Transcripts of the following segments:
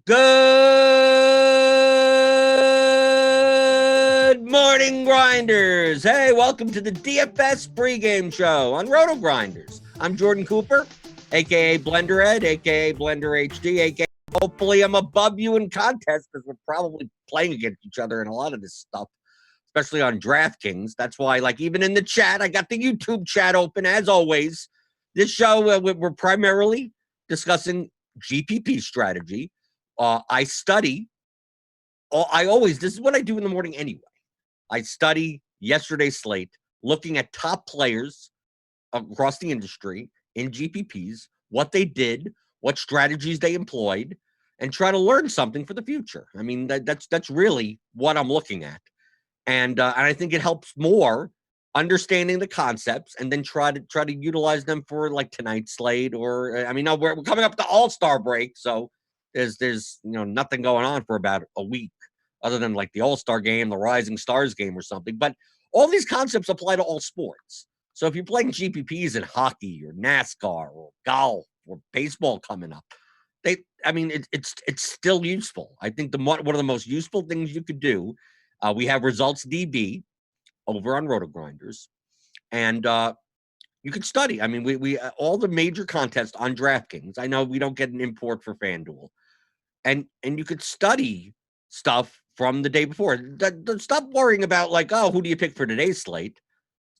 Good morning, Grinders. Hey, welcome to the DFS pregame show on RotoGrinders. I'm Jordan Cooper, a.k.a. Blender Ed, a.k.a. Blender HD, a.k.a. hopefully I'm above you in contests because we're probably playing against each other in a lot of this stuff, especially on Draftkings. That's why, even in the chat, I got the YouTube chat open, as always. This show, we're primarily discussing GPP strategy. This is what I do in the morning anyway. I study yesterday's slate, looking at top players across the industry in GPPs, what they did, what strategies they employed, and try to learn something for the future. I mean, that's really what I'm looking at. And I think it helps more understanding the concepts and then try to utilize them for tonight's slate. Or we're coming up to All-Star break, so there's nothing going on for about a week other than the All-Star game, the Rising Stars game or something. But all these concepts apply to all sports. So if you're playing GPPs in hockey or NASCAR or golf or baseball coming up, it's still useful. I think one of the most useful things you could do. We have results DB over on RotoGrinders, and you can study. I mean, we all the major contests on DraftKings. I know we don't get an import for FanDuel, and you could study stuff from the day before. Stop worrying about who do you pick for today's slate.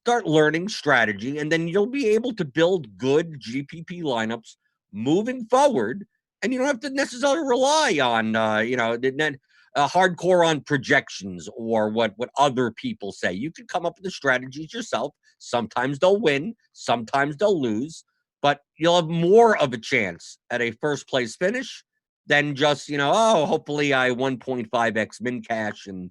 Start learning strategy, and then you'll be able to build good GPP lineups moving forward, and you don't have to necessarily rely on hardcore on projections or what other people say. You can come up with the strategies yourself. Sometimes they'll win, sometimes they'll lose, but you'll have more of a chance at a first place finish than just, hopefully I 1.5x min cash and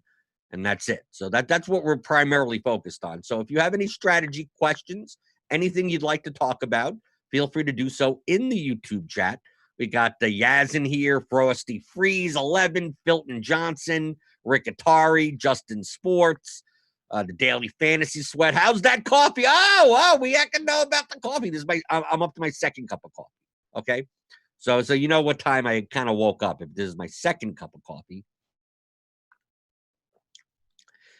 that's it. So that's what we're primarily focused on. So if you have any strategy questions, anything you'd like to talk about, feel free to do so in the YouTube chat. We got the Yaz in here, Frosty Freeze, 11, Filton Johnson, Rick Atari, Justin Sports, the Daily Fantasy Sweat. How's that coffee? We can know about the coffee. I'm up to my second cup of coffee. Okay. So you know what time I kind of woke up. If this is my second cup of coffee.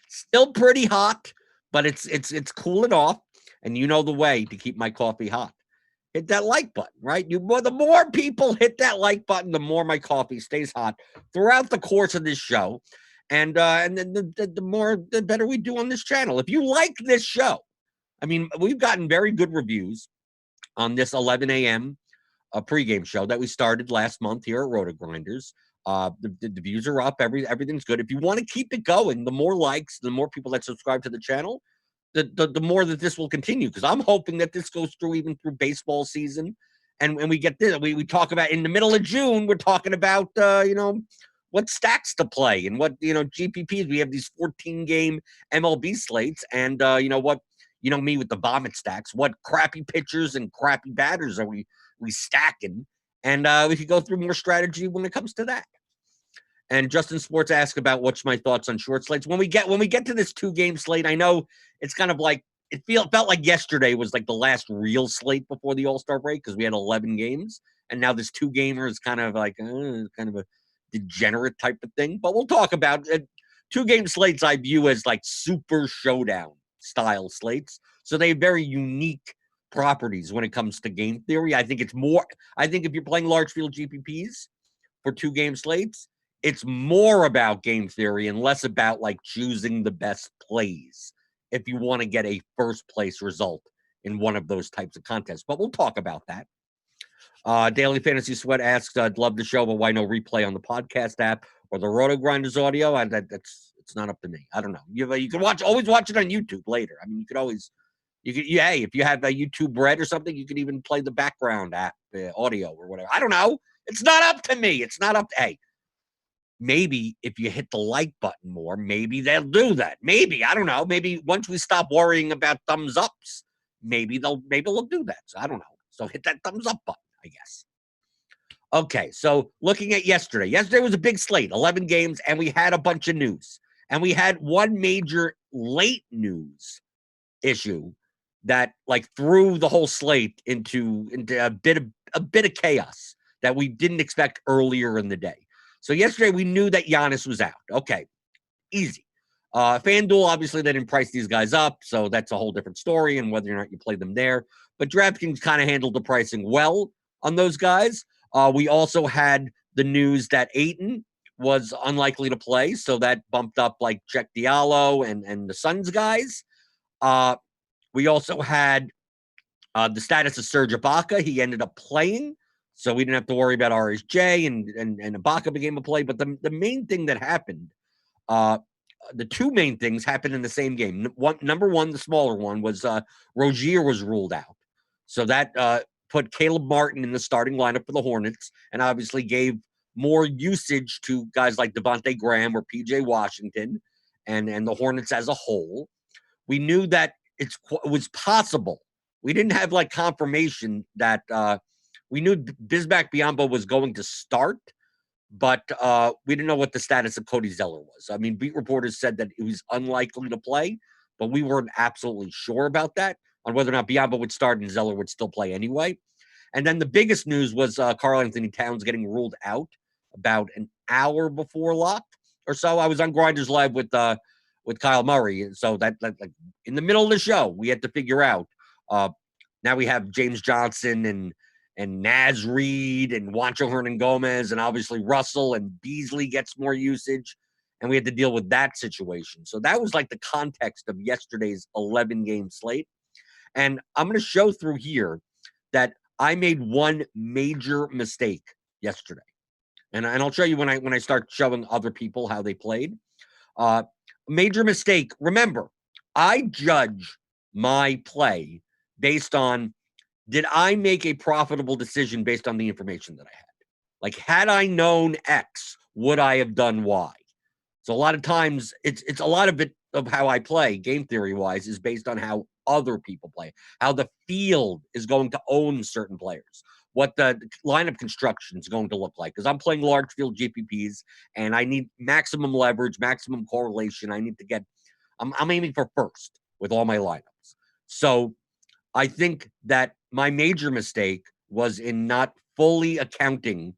Still pretty hot, but it's cooling off, and you know the way to keep my coffee hot. Hit that like button, right? The more people hit that like button, the more my coffee stays hot throughout the course of this show, and then the better we do on this channel. If you like this show, I mean, we've gotten very good reviews on this 11 a.m. Pregame show that we started last month here at RotoGrinders. The views are up. Everything's good. If you want to keep it going, the more likes, the more people that subscribe to the channel, the more that this will continue, because I'm hoping that this goes through even through baseball season. And we get this, we talk about in the middle of June, we're talking about, what stacks to play and what, GPPs. We have these 14-game MLB slates. And what, me with the vomit stacks, what crappy pitchers and crappy batters are we stacking? And we could go through more strategy when it comes to that. And Justin Sports asked about what's my thoughts on short slates. When we get to this 2-game slate, I know it's kind of felt like yesterday was the last real slate before the All-Star break, because we had 11 games, and now this 2-gamer is kind of kind of a degenerate type of thing. But we'll talk about it. 2-game slates I view as super showdown style slates, so they have very unique properties when it comes to game theory. I think if you're playing large field GPPs for 2-game slates, it's more about game theory and less about choosing the best plays if you want to get a first place result in one of those types of contests. But we'll talk about that. Daily Fantasy Sweat asks, I'd love the show, but why no replay on the podcast app or the RotoGrinders audio? It's not up to me. I don't know. You can always watch it on YouTube later. I mean, you could always, hey, if you have a YouTube Red or something, you could even play the background app audio or whatever. I don't know. It's not up to me. It's not up to, hey, maybe if you hit the like button more, maybe they'll do that. Maybe, I don't know. Maybe once we stop worrying about thumbs ups, maybe they'll do that. So I don't know. So hit that thumbs up button, I guess. Okay, so looking at yesterday. Yesterday was a big slate, 11 games, and we had a bunch of news. And we had one major late news issue that threw the whole slate into a bit of chaos that we didn't expect earlier in the day. So yesterday we knew that Giannis was out. Okay, easy. FanDuel, obviously, they didn't price these guys up, so that's a whole different story and whether or not you play them there. But Draftkings kind of handled the pricing well on those guys. We also had the news that Ayton was unlikely to play, so that bumped up like Jack Diallo and the Suns guys. We also had the status of Serge Ibaka. He ended up playing, so we didn't have to worry about RSJ and Ibaka became a play. But the main thing that happened, the two main things happened in the same game. Number one, the smaller one, was Rozier was ruled out. So that put Caleb Martin in the starting lineup for the Hornets and obviously gave more usage to guys like Devontae Graham or PJ Washington and the Hornets as a whole. We knew that it was possible. We didn't have like confirmation that we knew Bismack Biyombo was going to start, but we didn't know what the status of Cody Zeller was. I mean, beat reporters said that he was unlikely to play, but we weren't absolutely sure about that, on whether or not Biyombo would start and Zeller would still play anyway. And then the biggest news was Karl Anthony Towns getting ruled out about an hour before lock or so. I was on Grinders Live with Kyle Murray, and so that like in the middle of the show, we had to figure out. Now we have James Johnson and Naz Reid and Juancho Hernan-Gomez, and obviously Russell and Beasley gets more usage, and we had to deal with that situation. So that was like the context of yesterday's 11-game slate. And I'm going to show through here that I made one major mistake yesterday. And I'll show you when I start showing other people how they played. Major mistake. Remember, I judge my play based on, did I make a profitable decision based on the information that I had? Like, had I known X, would I have done Y? So a lot of times, it's a lot of it of how I play, game theory-wise, is based on how other people play, how the field is going to own certain players, what the lineup construction is going to look like. Because I'm playing large field GPPs, and I need maximum leverage, maximum correlation. I need to get – I'm aiming for first with all my lineups. So I think that my major mistake was in not fully accounting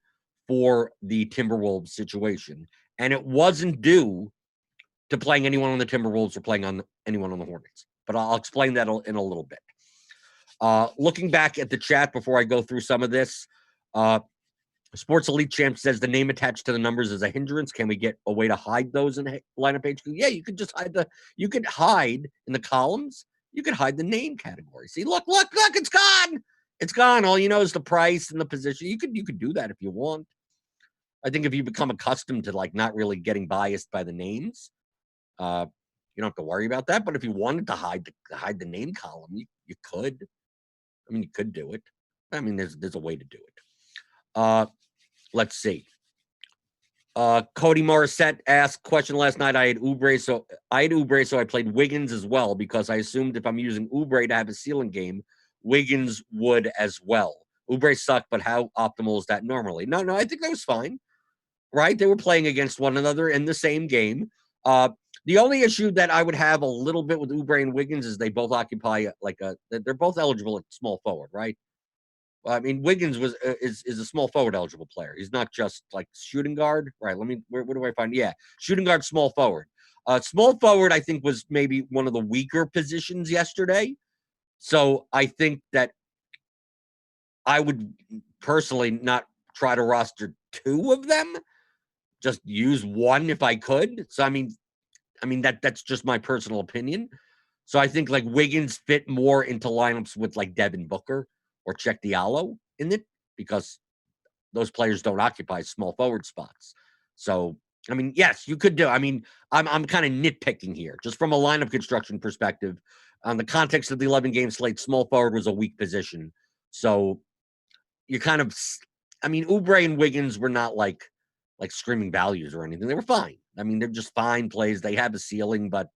for the Timberwolves situation. And it wasn't due to playing anyone on the Timberwolves or playing on anyone on the Hornets. But I'll explain that in a little bit. Looking back at the chat before I go through some of this, Sports Elite Champ says the name attached to the numbers is a hindrance. Can we get a way to hide those in lineup HQ? Yeah, you could just you could hide in the columns. You could hide the name category. See, look, it's gone. It's gone. All you know is the price and the position. You could do that if you want. I think if you become accustomed to like not really getting biased by the names, you don't have to worry about that. But if you wanted to hide the name column, you could. I mean, you could do it. I mean, there's a way to do it. Let's see. Cody Morissette asked question last night. I had Oubre, so I played Wiggins as well because I assumed if I'm using Oubre to have a ceiling game, Wiggins would as well. Oubre sucked, but how optimal is that normally? No, I think that was fine. Right? They were playing against one another in the same game. The only issue that I would have a little bit with Oubre and Wiggins is they both occupy they're both eligible at small forward, right? I mean, Wiggins is a small forward eligible player. He's not just like shooting guard, right? Where do I find? Yeah, shooting guard, small forward. Small forward, I think, was maybe one of the weaker positions yesterday. So I think that I would personally not try to roster two of them. Just use one if I could. So I mean that's just my personal opinion. So I think like Wiggins fit more into lineups with like Devin Booker or Check Diallo in it because those players don't occupy small forward spots. So I mean, yes, you could do. I mean, I'm kind of nitpicking here, just from a lineup construction perspective. On the context of the 11-game slate, small forward was a weak position. So you kind of, I mean, Oubre and Wiggins were not like screaming values or anything. They were fine. I mean, they're just fine plays. They have a ceiling, but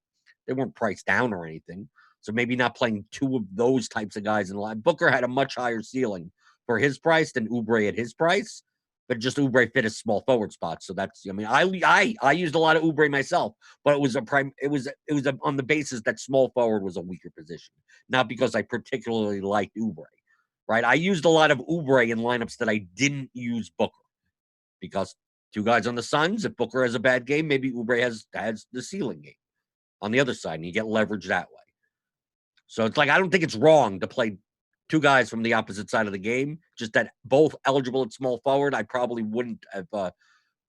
they weren't priced down or anything. So maybe not playing two of those types of guys in line. Booker had a much higher ceiling for his price than Oubre at his price, but just Oubre fit a small forward spot. So that's, I mean, I used a lot of Oubre myself, but it was on the basis that small forward was a weaker position, not because I particularly liked Oubre, right? I used a lot of Oubre in lineups that I didn't use Booker because Two guys on the Suns. If Booker has a bad game, maybe Oubre has the ceiling game on the other side, and you get leverage that way. So it's like, I don't think it's wrong to play two guys from the opposite side of the game, just that both eligible at small forward. I probably wouldn't have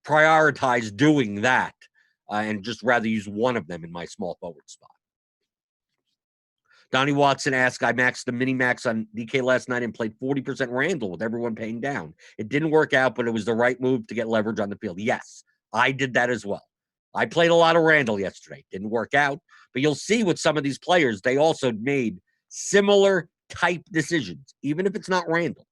prioritized doing that and just rather use one of them in my small forward spot. Donnie Watson asked, I maxed the mini max on DK last night and played 40% Randall with everyone paying down. It didn't work out, but it was the right move to get leverage on the field. Yes, I did that as well. I played a lot of Randall yesterday. Didn't work out, but you'll see with some of these players, they also made similar type decisions, even if it's not Randall.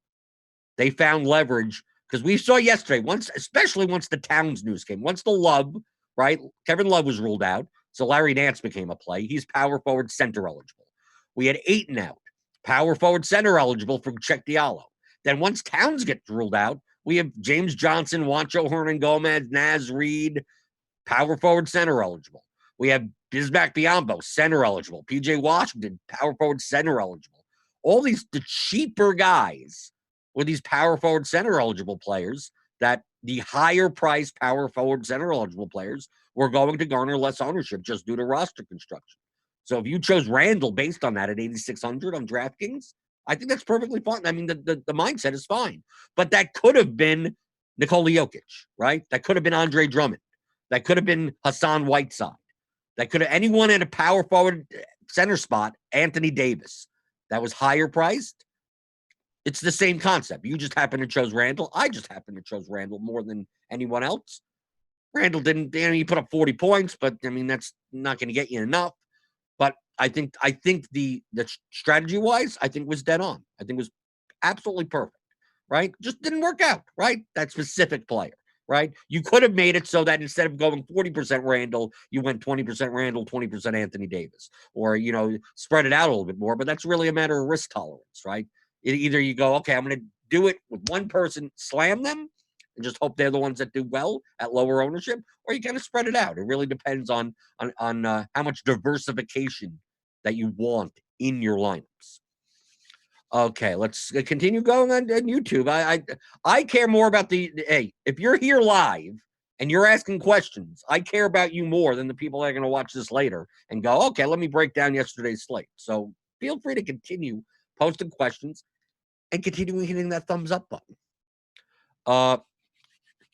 They found leverage because we saw yesterday, especially once the Towns news came, once the Love, right? Kevin Love was ruled out, so Larry Nance became a play. He's power forward center eligible. We had Ayton out, power forward center eligible from Check Diallo. Then once Towns gets ruled out, we have James Johnson, Juancho Hernan-Gomez, Naz Reid, power forward center eligible. We have Bismack Biyombo, center eligible. PJ Washington, power forward center eligible. All the cheaper guys were these power forward center eligible players that the higher price power forward center eligible players were going to garner less ownership just due to roster construction. So if you chose Randall based on that at 8,600 on DraftKings, I think that's perfectly fine. I mean, the mindset is fine. But that could have been Nikola Jokic, right? That could have been Andre Drummond. That could have been Hassan Whiteside. That could have anyone in a power forward center spot, Anthony Davis, that was higher priced. It's the same concept. You just happen to chose Randall. I just happen to chose Randall more than anyone else. Randall didn't, he put up 40 points, but I mean, that's not going to get you enough. But I think the strategy wise, I think was dead on. I think it was absolutely perfect, right? Just didn't work out, right? That specific player, right? You could have made it so that instead of going 40% Randall, you went 20% Randall, 20% Anthony Davis, or, spread it out a little bit more. But that's really a matter of risk tolerance, right? Either you go, okay, I'm going to do it with one person, slam them, and just hope they're the ones that do well at lower ownership, or you kind of spread it out. It really depends on how much diversification that you want in your lineups. Okay, let's continue going on YouTube. I care more about hey, if you're here live and you're asking questions, I care about you more than the people that are going to watch this later and go, okay, let me break down yesterday's slate. So feel free to continue posting questions and continue hitting that thumbs up button.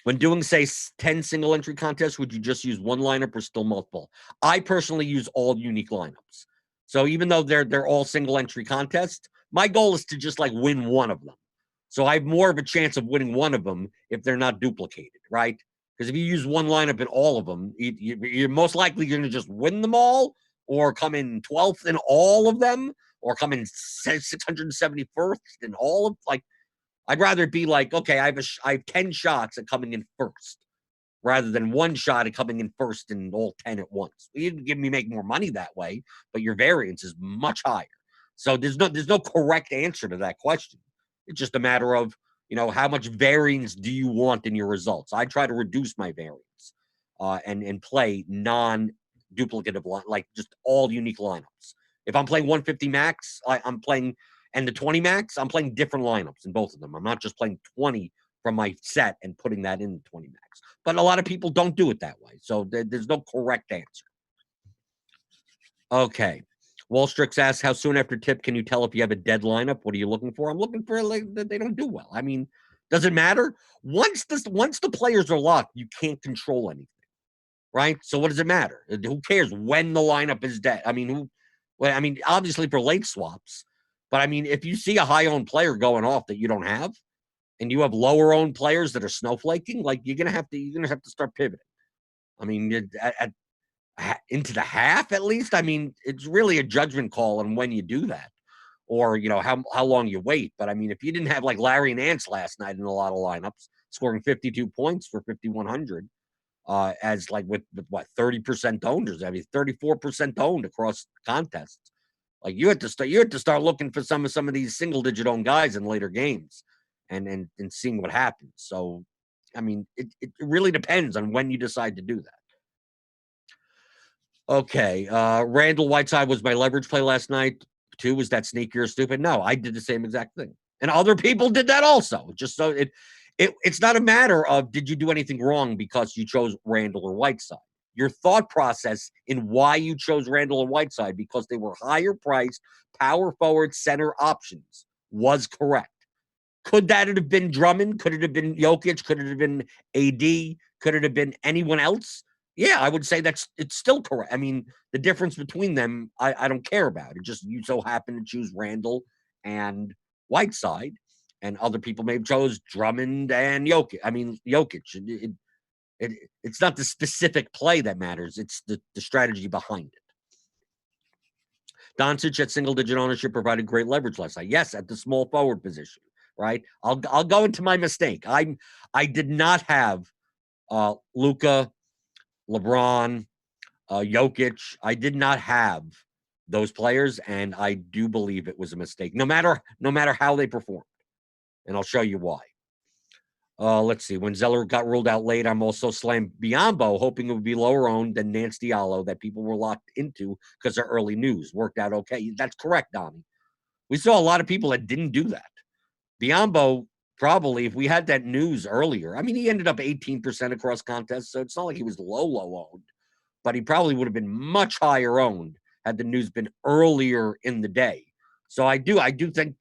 When doing, say, 10 single entry contests, would you just use one lineup or still multiple? I personally use all unique lineups. So even though they're all single entry contests, my goal is to just like win one of them. So I have more of a chance of winning one of them if they're not duplicated, right? Because if you use one lineup in all of them, you're most likely going to just win them all, or come in 12th in all of them, or come in 671st in all of, like, I'd rather it be like, okay, I have 10 shots at coming in first, rather than one shot at coming in first in all 10 at once. You can give me make more money that way, but your variance is much higher. So there's no correct answer to that question. It's just a matter of, how much variance do you want in your results? I try to reduce my variance and play non-duplicative, like just all unique lineups. If I'm playing 150 max, I'm playing, and the 20 max, I'm playing different lineups in both of them. I'm not just playing 20 from my set and putting that in the 20 max. But a lot of people don't do it that way. So there's no correct answer. Okay. Wallstrix asks, how soon after tip can you tell if you have a dead lineup? What are you looking for? I'm looking for that they don't do well. I mean, does it matter? Once the players are locked, you can't control anything, right? So what does it matter? Who cares when the lineup is dead? I mean, obviously for late swaps, but I mean, if you see a high-owned player going off that you don't have, and you have lower-owned players that are snowflaking, like you're gonna have to start pivoting. I mean, into the half at least. I mean, it's really a judgment call on when you do that, or how long you wait. But I mean, if you didn't have like Larry Nance last night in a lot of lineups, scoring 52 points for 5,100, as like with what 30% owners, I mean 34% owned across contests. Like you had to start looking for some of these single digit owned guys in later games, and seeing what happens. So, I mean, it really depends on when you decide to do that. Okay, Randall Whiteside was my leverage play last night. 2, was that sneaky or stupid? No, I did the same exact thing, and other people did that also. Just so It's not a matter of did you do anything wrong because you chose Randall or Whiteside. Your thought process in why you chose Randall or Whiteside because they were higher priced power forward center options was correct. Could that have been Drummond? Could it have been Jokic? Could it have been AD? Could it have been anyone else? Yeah, I would say it's still correct. I mean, the difference between them, I don't care about. It just you so happen to choose Randall and Whiteside, and other people may have chose Drummond and Jokic. I mean, Jokic. It's not the specific play that matters. It's the strategy behind it. Doncic at single-digit ownership provided great leverage last night. Yes, at the small forward position, right? I'll go into my mistake. I did not have Luka, LeBron, Jokic. I did not have those players, and I do believe it was a mistake. No matter how they performed, and I'll show you why. Let's see. When Zeller got ruled out late, I'm also slammed Biyombo, hoping it would be lower owned than Nance Diallo that people were locked into because of early news. Worked out okay. That's correct, Donnie. We saw a lot of people that didn't do that. Biyombo, probably, if we had that news earlier, I mean, he ended up 18% across contests, so it's not like he was low owned, but he probably would have been much higher owned had the news been earlier in the day. So I think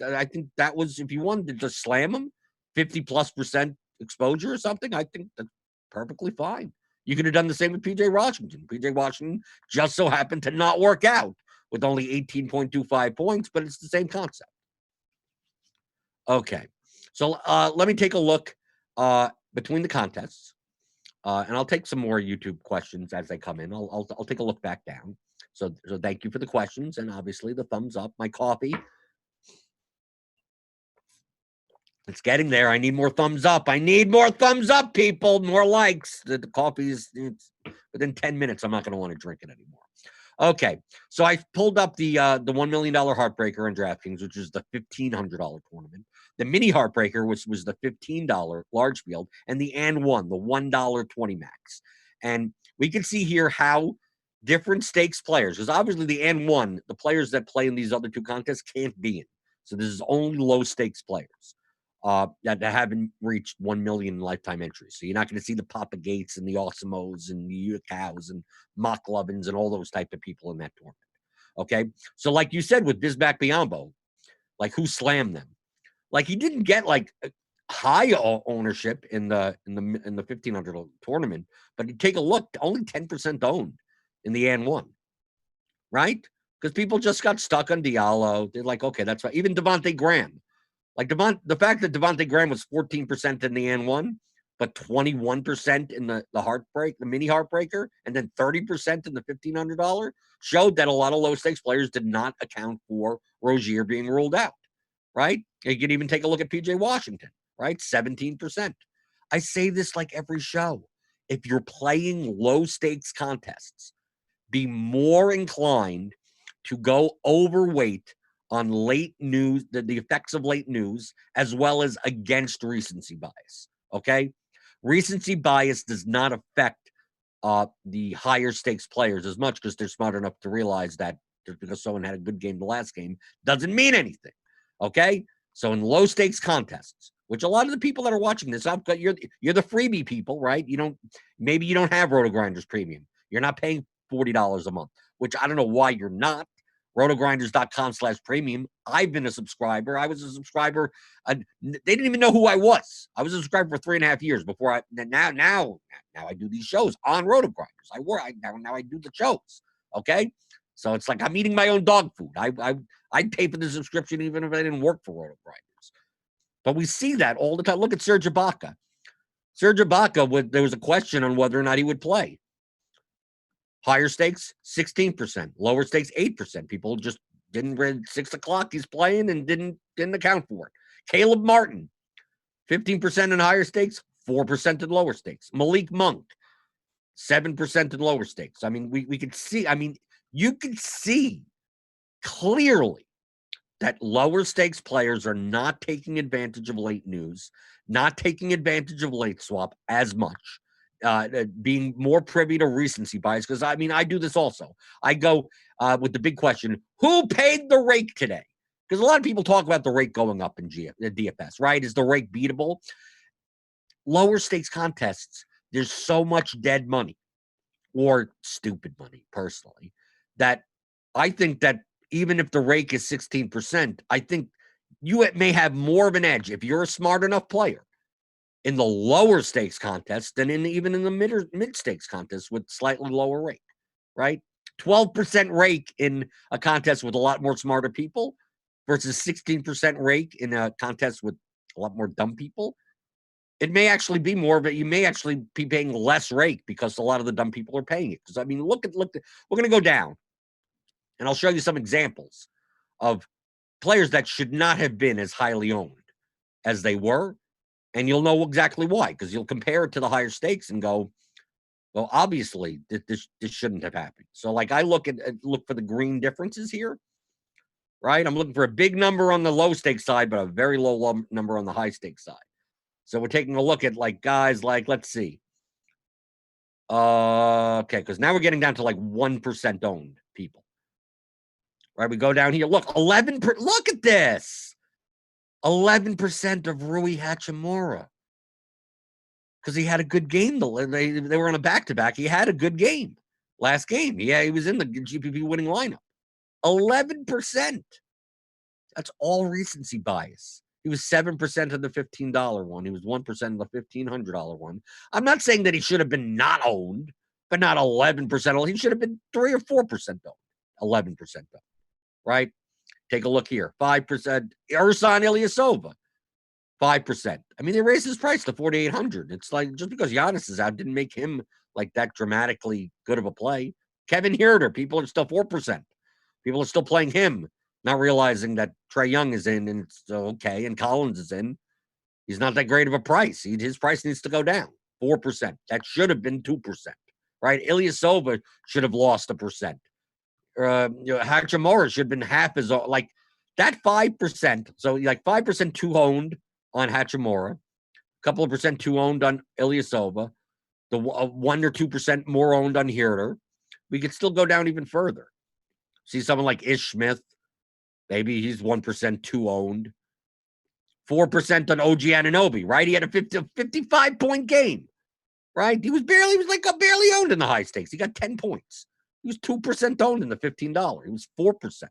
that was, if you wanted to just slam him, 50+% exposure or something, I think that's perfectly fine. You could have done the same with PJ Washington. PJ Washington just so happened to not work out with only 18.25 points, but it's the same concept. Okay, so let me take a look between the contests, and I'll take some more YouTube questions as they come in. I'll take a look back down. So thank you for the questions, and obviously the thumbs up. My coffee, it's getting there. I need more thumbs up. I need more thumbs up, people. More likes. The coffee is within 10 minutes. I'm not going to want to drink it anymore. Okay, so I pulled up the $1 million heartbreaker in DraftKings, which is the $1,500 tournament. The mini heartbreaker, which was the $15 large field, and the and one, the $1.20 max. And we can see here how different stakes players, because obviously the and one, the players that play in these other two contests can't be in. So this is only low stakes players that haven't reached 1 million lifetime entries. So you're not going to see the Papa Gates and the Awesimos and the Cows and Mock Lovins and all those type of people in that tournament. Okay, so like you said with Bismack Biyombo, like who slammed them? Like he didn't get like high ownership in the 1500 tournament, but you take a look, only 10% owned in the and one, right? Because people just got stuck on Diallo. They're like, okay, that's right. Even Devontae Graham. Like the fact that Devontae Graham was 14% in the and one, but 21% in the mini heartbreaker, and then 30% in the $1,500 showed that a lot of low stakes players did not account for Rozier being ruled out, right? You can even take a look at PJ Washington, right? 17%. I say this like every show. If you're playing low stakes contests, be more inclined to go overweight on late news, the effects of late news, as well as against recency bias. Okay, recency bias does not affect the higher stakes players as much because they're smart enough to realize that just because someone had a good game the last game doesn't mean anything. Okay, so in low stakes contests, which a lot of the people that are watching this, you're the freebie people, right? Maybe you don't have RotoGrinders Premium. You're not paying $40 a month, which I don't know why you're not. RotoGrinders.com/premium. I've been a subscriber. I was a subscriber. They didn't even know who I was. I was a subscriber for 3.5 years before now I do these shows on RotoGrinders. Now I do the shows. Okay. So it's like I'm eating my own dog food. I'd pay for the subscription even if I didn't work for RotoGrinders. But we see that all the time. Look at Serge Ibaka. Serge Ibaka, there was a question on whether or not he would play. Higher stakes, 16%. Lower stakes, 8%. People just didn't read 6 o'clock. He's playing and didn't account for it. Caleb Martin, 15% in higher stakes, 4% in lower stakes. Malik Monk, 7% in lower stakes. I mean, we could see. I mean, you could see clearly that lower stakes players are not taking advantage of late news, not taking advantage of late swap as much. Being more privy to recency bias, because I mean, I do this also. I go with the big question, who paid the rake today? Because a lot of people talk about the rake going up in DFS, right? Is the rake beatable? lower stakes contests, there's so much dead money or stupid money, personally, that I think that even if the rake is 16%, I think you may have more of an edge if you're a smart enough player in the lower stakes contest than even in the mid stakes contest with slightly lower rake, right? 12% rake in a contest with a lot more smarter people versus 16% rake in a contest with a lot more dumb people. It may actually be more of it. You may actually be paying less rake because a lot of the dumb people are paying it. Because I mean, look, we're going to go down, and I'll show you some examples of players that should not have been as highly owned as they were, and you'll know exactly why, because you'll compare it to the higher stakes and go, well, obviously this shouldn't have happened. So, like, I look for the green differences here, right? I'm looking for a big number on the low stakes side, but a very low number on the high stakes side. So we're taking a look at like guys like, let's see. Okay, because now we're getting down to like 1% owned people. Right, we go down here. Look, look at this. 11% of Rui Hachimura. Because he had a good game. They were on a back-to-back. He had a good game. Last game. Yeah, he was in the GPP winning lineup. 11%. That's all recency bias. He was 7% of the $15 one. He was 1% of the $1,500 one. I'm not saying that he should have been not owned, but not 11%. He should have been 3 or 4% owned. 11% owned, right? Take a look here. 5%. Ersan Ilyasova, 5%. I mean, they raised his price to 4,800. It's like, just because Giannis is out didn't make him like that dramatically good of a play. Kevin Huerter, people are still 4%. People are still playing him, not realizing that Trey Young is in, and it's okay, and Collins is in. He's not that great of a price. His price needs to go down 4%. That should have been 2%, right? Ilyasova should have lost 1%. Hachimura should have been half as like that 5%. So like 5% too owned on Hachimura, a couple of percent too owned on Ilyasova, the 1 or 2% more owned on Herter. We could still go down even further. See someone like Ish Smith, maybe he's 1% too owned. 4% on OG Anunoby, right? He had a 55-point game, right? He was barely owned in the high stakes. He got 10 points. He was 2% owned in the $15. He was 4%.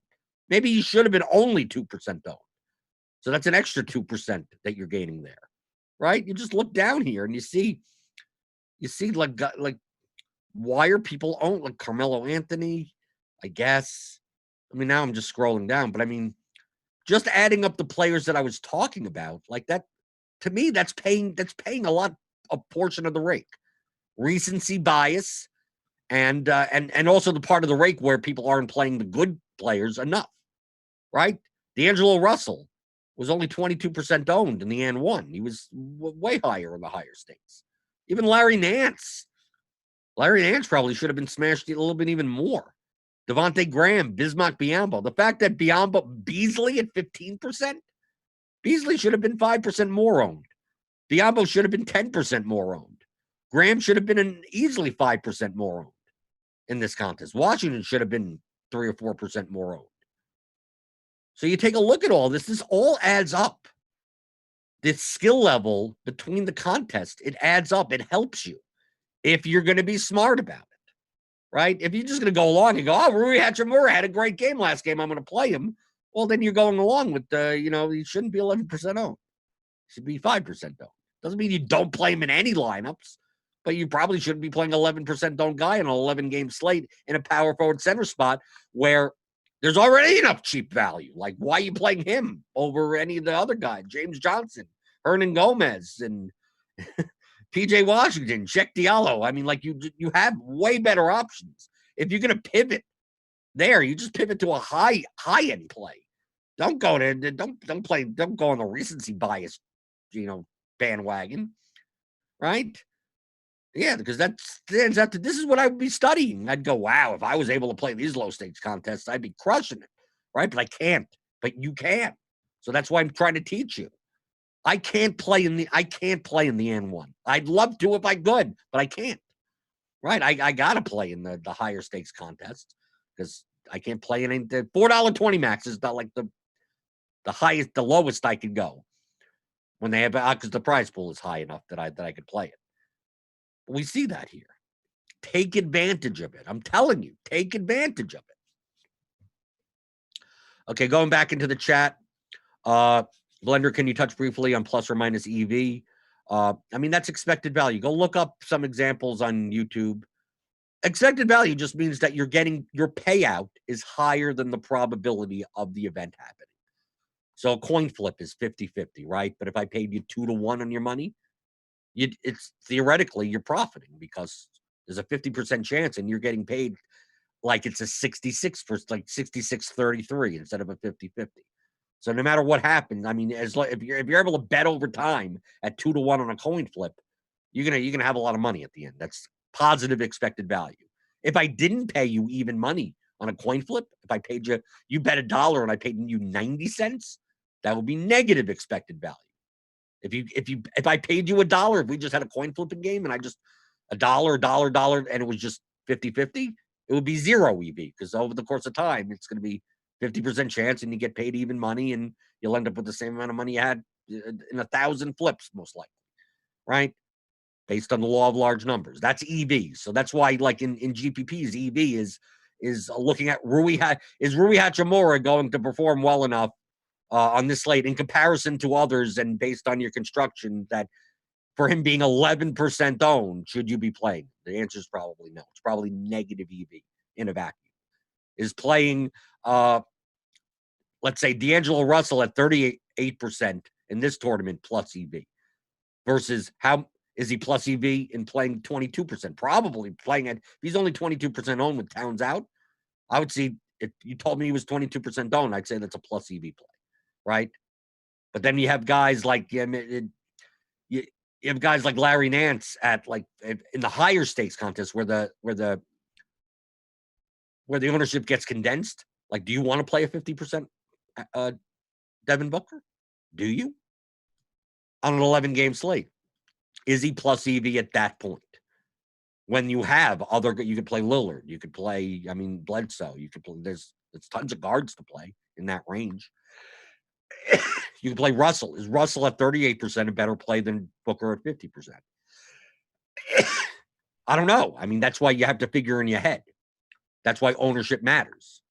Maybe he should have been only 2% owned. So that's an extra 2% that you're gaining there, right? You just look down here and you see like why are people owned? Like Carmelo Anthony, I guess. I mean, now I'm just scrolling down, but I mean, just adding up the players that I was talking about, like that, to me, that's paying a portion of the rake. Recency bias, and also the part of the rake where people aren't playing the good players enough, right? D'Angelo Russell was only 22% owned in the N1. He was way higher in the higher stakes. Even Larry Nance probably should have been smashed a little bit even more. Devontae Graham, Bismack Biyombo. The fact that Beasley at 15%, Beasley should have been 5% more owned. Biyombo should have been 10% more owned. Graham should have been easily 5% more owned in this contest. Washington should have been 3 or 4% more owned. So you take a look at all this. This all adds up. This skill level between the contests, it adds up. It helps you if you're going to be smart about it. Right? If you're just going to go along and go, oh, Rui Hachimura had a great game last game, I'm going to play him. Well, then you're going along with, he shouldn't be 11% owned. He should be 5% owned. Doesn't mean you don't play him in any lineups, but you probably shouldn't be playing 11% owned guy on an 11-game slate in a power forward center spot where there's already enough cheap value. Like, why are you playing him over any of the other guys? James Johnson, Hernan Gomez, and PJ Washington, Check Diallo. I mean, like you have way better options. If you're going to pivot there, you just pivot to a high end play. Don't go on the recency bias, bandwagon, right? Yeah, because this is what I would be studying. I'd go, wow, if I was able to play these low stakes contests, I'd be crushing it, right? But I can't. But you can. So that's why I'm trying to teach you. I can't play in the N1. I'd love to if I could, but I can't. Right? I gotta play in the higher stakes contest because I can't play in the $4.20 max is not like the highest, the lowest I can go. when they have because the prize pool is high enough that I could play it. We see that here. Take advantage of it. I'm telling you, take advantage of it. Okay, going back into the chat. Blender, can you touch briefly on plus or minus EV? I mean, that's expected value. Go look up some examples on YouTube. Expected value just means that you're getting your payout is higher than the probability of the event happening. So a coin flip is 50-50, right? But if I paid you 2-1 on your money, it's theoretically you're profiting because there's a 50% chance and you're getting paid like it's a 66-33 instead of a 50-50. So no matter what happens, I mean, if you're able to bet over time at 2-1 on a coin flip, you're gonna have a lot of money at the end. That's positive expected value. If I didn't pay you even money on a coin flip, if I paid you bet $1 and I paid you 90 cents, that would be negative expected value. If I paid you $1, if we just had a coin flipping game and I just $1, and it was just 50-50, it would be 0 EV because over the course of time, it's going to be 50% chance and you get paid even money and you'll end up with the same amount of money you had in 1,000 flips, most likely, right? Based on the law of large numbers. That's EV. So that's why, like in GPPs, EV is looking at is Rui Hachimura going to perform well enough on this slate in comparison to others and based on your construction that for him being 11% owned, should you be playing? The answer is probably no. It's probably negative EV in a vacuum. Is playing, let's say, D'Angelo Russell at 38% in this tournament plus EV versus how is he plus EV in playing 22%? Probably playing at, if he's only 22% owned with Towns out, I would see, if you told me he was 22% owned, I'd say that's a plus EV play, right? But then you have guys like, you have guys like Larry Nance at like in the higher stakes contest where the ownership gets condensed. Like, do you want to play a 50% Devin Booker? Do you? On an 11-game slate. Is he plus EV at that point? When you have you could play Lillard, you could play, Bledsoe, you could play, there's tons of guards to play in that range. You can play Russell. Is Russell at 38% a better play than Booker at 50%? I don't know. I mean, that's why you have to figure in your head. That's why ownership matters.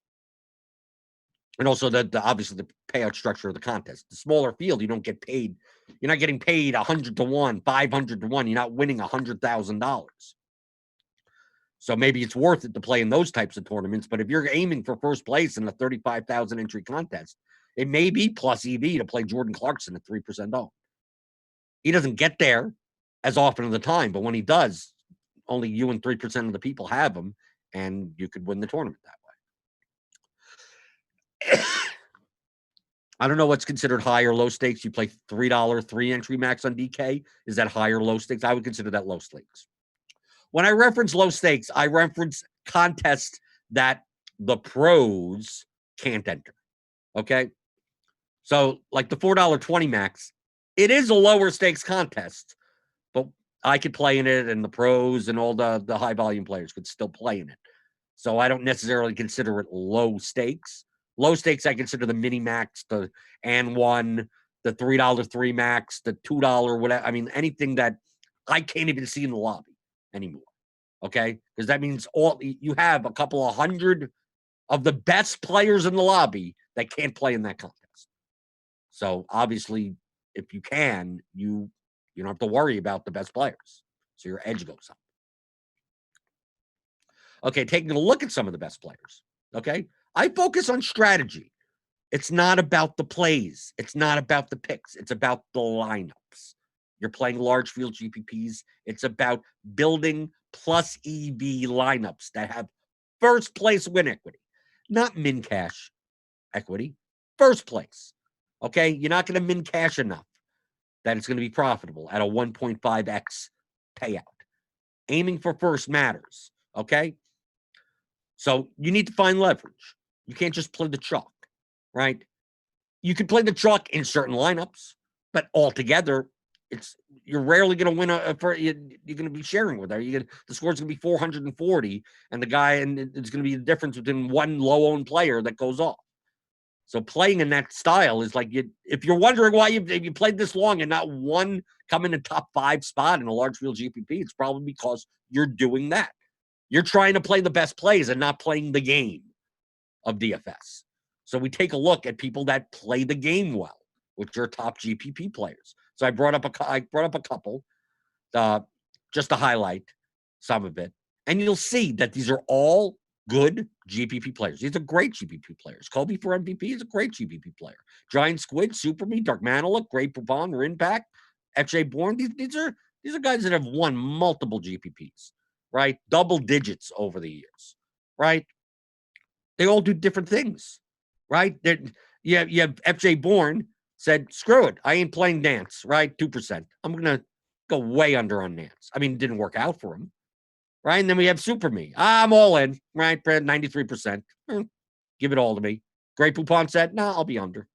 And also obviously the payout structure of the contest. The smaller field, you don't get paid. You're not getting paid 100-1, 500-1. You're not winning $100,000. So maybe it's worth it to play in those types of tournaments. But if you're aiming for first place in a 35,000 entry contest, it may be plus EV to play Jordan Clarkson at 3% owned. He doesn't get there as often of the time, but when he does, only you and 3% of the people have him, and you could win the tournament that way. I don't know what's considered high or low stakes. You play $3 3-entry max on DK. Is that high or low stakes? I would consider that low stakes. When I reference low stakes, I reference contests that the pros can't enter. Okay? So, like the $4.20 max, it is a lower stakes contest, but I could play in it, and the pros and all the high volume players could still play in it. So I don't necessarily consider it low stakes. Low stakes, I consider the mini max, the and1, the $3 3 max, the $2 whatever. I mean, anything that I can't even see in the lobby anymore. Okay? Because that means you have a couple of hundred of the best players in the lobby that can't play in that contest. So obviously, if you can, you don't have to worry about the best players. So your edge goes up. Okay, taking a look at some of the best players. Okay, I focus on strategy. It's not about the plays. It's not about the picks. It's about the lineups. You're playing large field GPPs. It's about building plus EV lineups that have first place win equity, not min cash equity. First place. Okay, you're not going to min cash enough that it's going to be profitable at a 1.5x payout. Aiming for first matters. Okay. So you need to find leverage. You can't just play the chalk, right? You can play the chalk in certain lineups, but altogether, you're rarely going to win you're going to be sharing with her. The score's going to be 440, and it's going to be the difference between one low-owned player that goes off. So playing in that style is like, if you're wondering why you played this long and not one come in the top 5 spot in a large field GPP, it's probably because you're doing that. You're trying to play the best plays and not playing the game of DFS. So we take a look at people that play the game well, which are top GPP players. So I brought up a couple just to highlight some of it. And you'll see that these are all good GPP players. These are great GPP players. Kobe for MVP is a great GPP player. Giant Squid, Super Me, Dark Manilook, Great Poupon, Rinpack, FJ Bourne. These are guys that have won multiple GPPs, right? Double digits over the years, right? They all do different things, right? You have FJ Bourne said, screw it. I ain't playing Nance, right? 2%. I'm going to go way under on Nance. I mean, it didn't work out for him, right? And then we have Super Me. I'm all in, right? 93%. Give it all to me. Great Poupon said, no, I'll be under,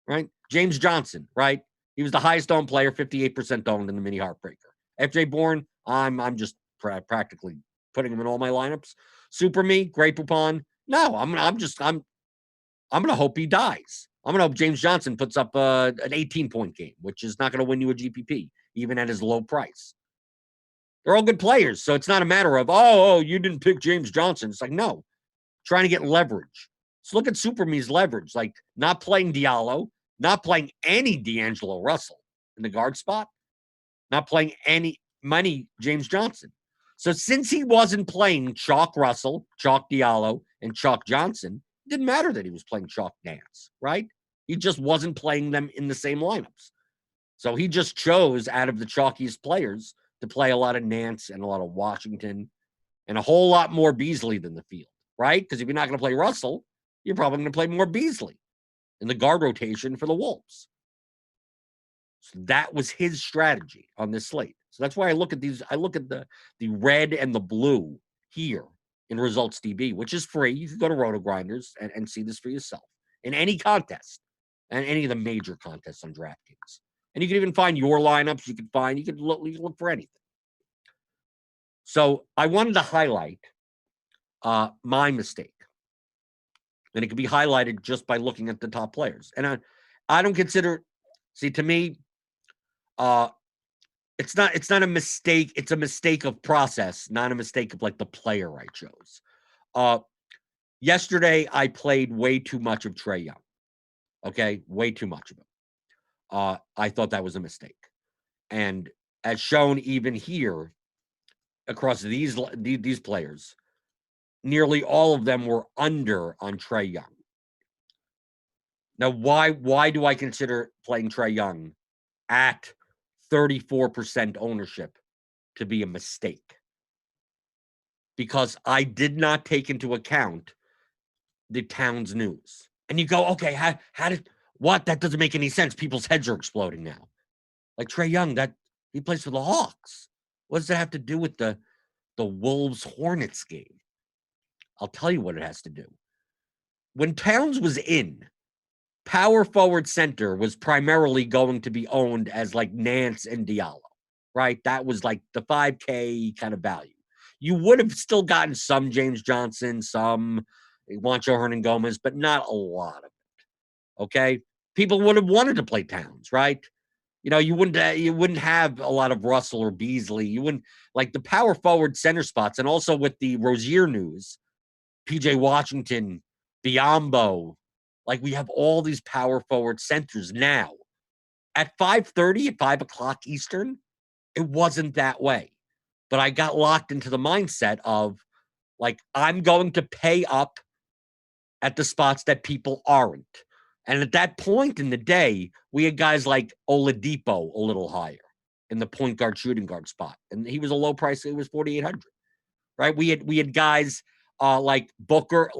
right? James Johnson, right? He was the highest owned player, 58% owned in the mini heartbreaker. FJ Bourne, I'm just practically putting him in all my lineups. Super Me, Great Poupon. No, I'm gonna hope he dies. I'm gonna hope James Johnson puts up an 18-point game, which is not gonna win you a GPP, even at his low price. They're all good players, so it's not a matter of you didn't pick James Johnson. It's like, no, trying to get leverage. So look at Super Me's leverage, like not playing Diallo, not playing any D'Angelo Russell in the guard spot, not playing any James Johnson. So since he wasn't playing Chalk Russell, Chalk Diallo, and Chalk Johnson, it didn't matter that he was playing Chalk Nance, right? He just wasn't playing them in the same lineups. So he just chose out of the chalkiest players to play a lot of Nance and a lot of Washington and a whole lot more Beasley than the field, right? Because if you're not going to play Russell, you're probably going to play more Beasley in the guard rotation for the Wolves. So that was his strategy on this slate. So that's why I look at these. I look at the red and the blue here in Results DB, which is free. You can go to RotoGrinders and see this for yourself in any contest and any of the major contests on DraftKings. And you can even find your lineups. You can look for anything. So I wanted to highlight my mistake. And it can be highlighted just by looking at the top players. And I don't consider, to me, it's not a mistake. It's a mistake of process, not a mistake of like the player I chose. Yesterday, I played way too much of Trey Young. Okay, way too much of him. I thought that was a mistake. And as shown even here, across these players, nearly all of them were under on Trey Young. Now, why do I consider playing Trey Young at 34% ownership to be a mistake? Because I did not take into account the Towns news. And you go, okay, that doesn't make any sense. People's heads are exploding now. Like Trey Young, that he plays for the Hawks. What does that have to do with the Wolves Hornets game? I'll tell you what it has to do. When Towns was in, power forward center was primarily going to be owned as like Nance and Diallo, right? That was like the 5K kind of value. You would have still gotten some James Johnson, some Juancho Hernan-Gomez, but not a lot of it, okay? People would have wanted to play Towns, right? You wouldn't have a lot of Russell or Beasley. You wouldn't, like the power forward center spots, and also with the Rozier news, PJ Washington, Biyombo, like we have all these power forward centers now. At 5:30, at 5 o'clock Eastern, it wasn't that way. But I got locked into the mindset of, like, I'm going to pay up at the spots that people aren't. And at that point in the day, we had guys like Oladipo a little higher in the point guard, shooting guard spot. And he was a low price. It was 4,800, right? We had guys like Booker,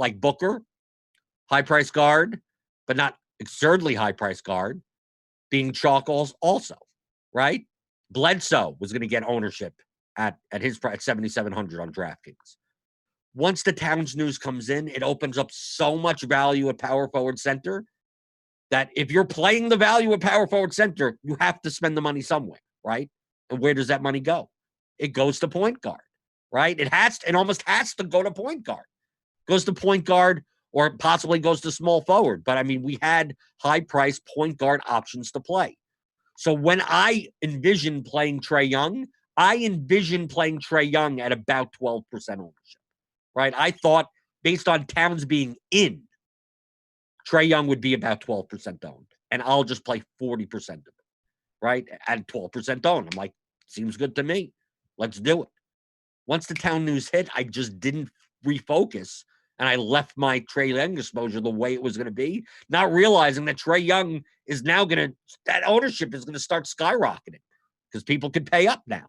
high price guard, but not absurdly high price guard, being chalk also, right? Bledsoe was going to get ownership at his price at 7,700 on DraftKings. Once the Towns news comes in, it opens up so much value at power forward center that if you're playing the value at power forward center, you have to spend the money somewhere, right? And where does that money go? It goes to point guard, right? It almost has to go to point guard. Goes to point guard or possibly goes to small forward. But I mean, we had high price point guard options to play. So when I envisioned playing Trey Young, I envisioned playing Trey Young at about 12% ownership, right? I thought based on Towns being in, Trey Young would be about 12% owned, and I'll just play 40% of it, right? At 12% owned. I'm like, seems good to me. Let's do it. Once the Town news hit, I just didn't refocus, and I left my Trey Young exposure the way it was going to be, not realizing that Trey Young is now that ownership is going to start skyrocketing because people can pay up now.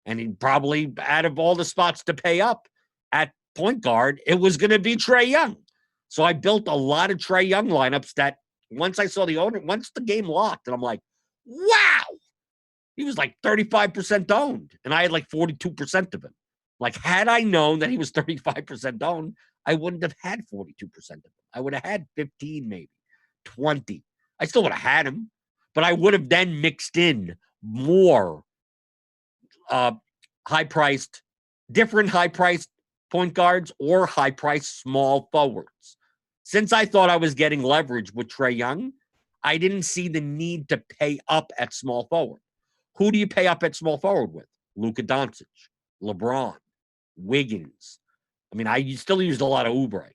And he probably, out of all the spots to pay up at point guard, it was going to be Trey Young. So I built a lot of Trey Young lineups that once I saw once the game locked, and I'm like, wow, he was like 35% owned, and I had like 42% of him. Like, had I known that he was 35% owned, I wouldn't have had 42% of him. I would have had 15, maybe 20. I still would have had him, but I would have then mixed in more different high-priced point guards or high-priced small forwards. Since I thought I was getting leverage with Trey Young, I didn't see the need to pay up at small forward. Who do you pay up at small forward with? Luka Doncic, LeBron, Wiggins. I mean, I still used a lot of Oubre.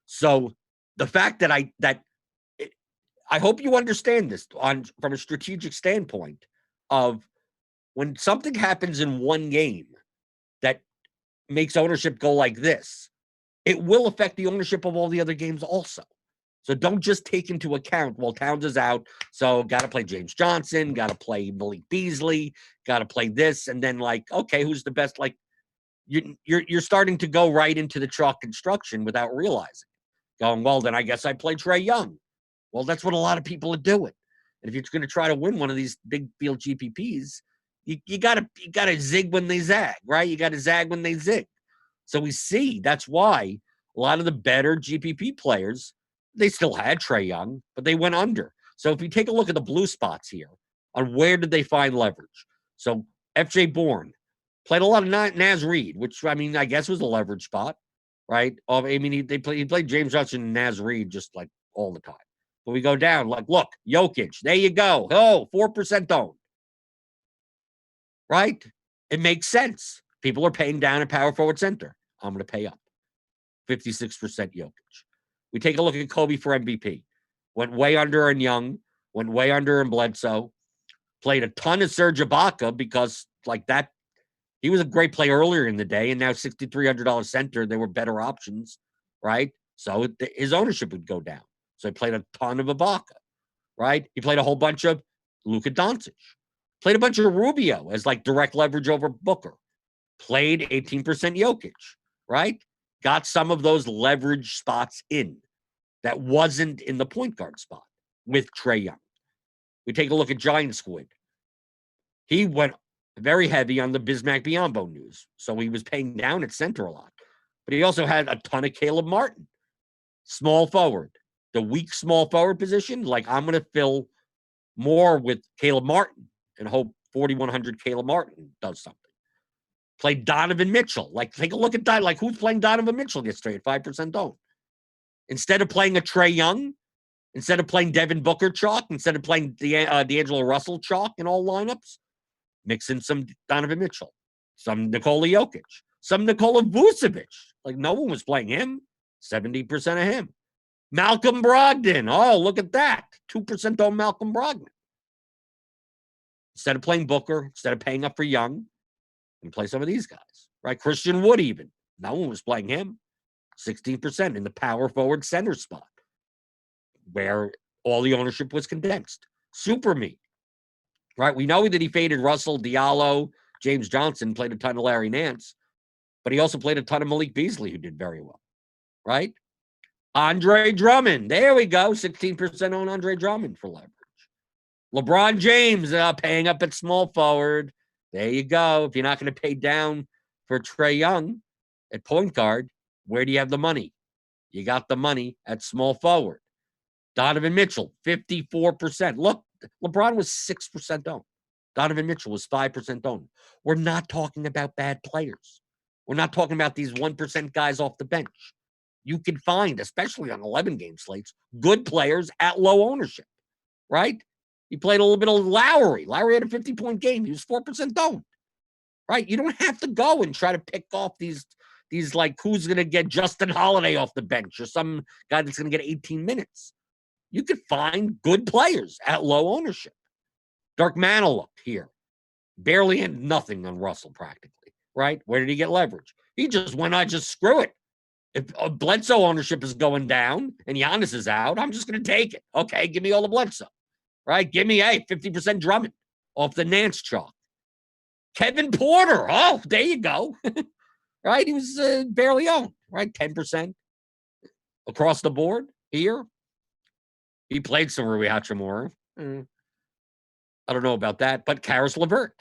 So the fact that I hope you understand this from a strategic standpoint of when something happens in one game that makes ownership go like this, it will affect the ownership of all the other games also. So don't just take into account, well, Towns is out, so got to play James Johnson, got to play Malik Beasley, got to play this, and then like, okay, who's the best? Like, you're starting to go right into the chalk construction without realizing. Going, well, then I guess I play Trey Young. Well, that's what a lot of people are doing. And if you're going to try to win one of these big field GPPs, you gotta zig when they zag, right? You got to zag when they zig. So we see that's why a lot of the better GPP players, they still had Trey Young, but they went under. So if you take a look at the blue spots here on where did they find leverage? So FJ Bourne played a lot of Naz Reid, which I mean, I guess was a leverage spot, right? I mean, he played James Johnson and Naz Reid just like all the time. But we go down, like, look, Jokic, there you go. Oh, 4% owned. Right? It makes sense. People are paying down at power forward center. I'm going to pay up. 56% Jokic. We take a look at Kobe for MVP. Went way under in Young. Went way under in Bledsoe. Played a ton of Serge Ibaka because like that, he was a great player earlier in the day, and now $6,300 center, there were better options, right? So his ownership would go down. So he played a ton of Ibaka, right? He played a whole bunch of Luka Doncic. Played a bunch of Rubio as like direct leverage over Booker. Played 18% Jokic, right? Got some of those leverage spots in that wasn't in the point guard spot with Trey Young. We take a look at Giant Squid. He went very heavy on the Bismack Biyombo news. So he was paying down at center a lot. But he also had a ton of Caleb Martin. Small forward. The weak small forward position, like I'm going to fill more with Caleb Martin and hope 4,100 Caleb Martin does something. Played Donovan Mitchell. Like, take a look at that. Like, who's playing Donovan Mitchell yesterday at 5% owned? Instead of playing a Trey Young, instead of playing Devin Booker chalk, instead of playing D'Angelo Russell chalk in all lineups, mix in some Donovan Mitchell, some Nikola Jokic, some Nikola Vucevic. Like, no one was playing him. 70% of him. Malcolm Brogdon. Oh, look at that. 2% owned Malcolm Brogdon. Instead of playing Booker, instead of paying up for Young, and play some of these guys, right? Christian Wood even. No one was playing him. 16% in the power forward center spot where all the ownership was condensed. Super me, right? We know that he faded Russell, Diallo, James Johnson, played a ton of Larry Nance, but he also played a ton of Malik Beasley, who did very well, right? Andre Drummond. There we go. 16% on Andre Drummond for leverage. LeBron James paying up at small forward. There you go. If you're not going to pay down for Trey Young at point guard, where do you have the money? You got the money at small forward. Donovan Mitchell, 54%. Look, LeBron was 6% owned. Donovan Mitchell was 5% owned. We're not talking about bad players. We're not talking about these 1% guys off the bench. you can find, especially on 11-game slates, good players at low ownership, right? He played a little bit of Lowry. Lowry had a 50-point game. He was 4% owned, right? You don't have to go and try to pick off these like, who's going to get Justin Holiday off the bench or some guy that's going to get 18 minutes. You could find good players at low ownership. Dark Manilow here. Barely had nothing on Russell practically, right? Where did he get leverage? He just went, I just screw it. If Bledsoe ownership is going down and Giannis is out, I'm just going to take it. Okay, give me all the Bledsoe, right? Give me, 50% Drummond off the Nance chalk. Kevin Porter. Oh, there you go. Right? He was barely owned, right? 10% across the board here. He played some Rui Hachimura. I don't know about that, but Karis LeVert,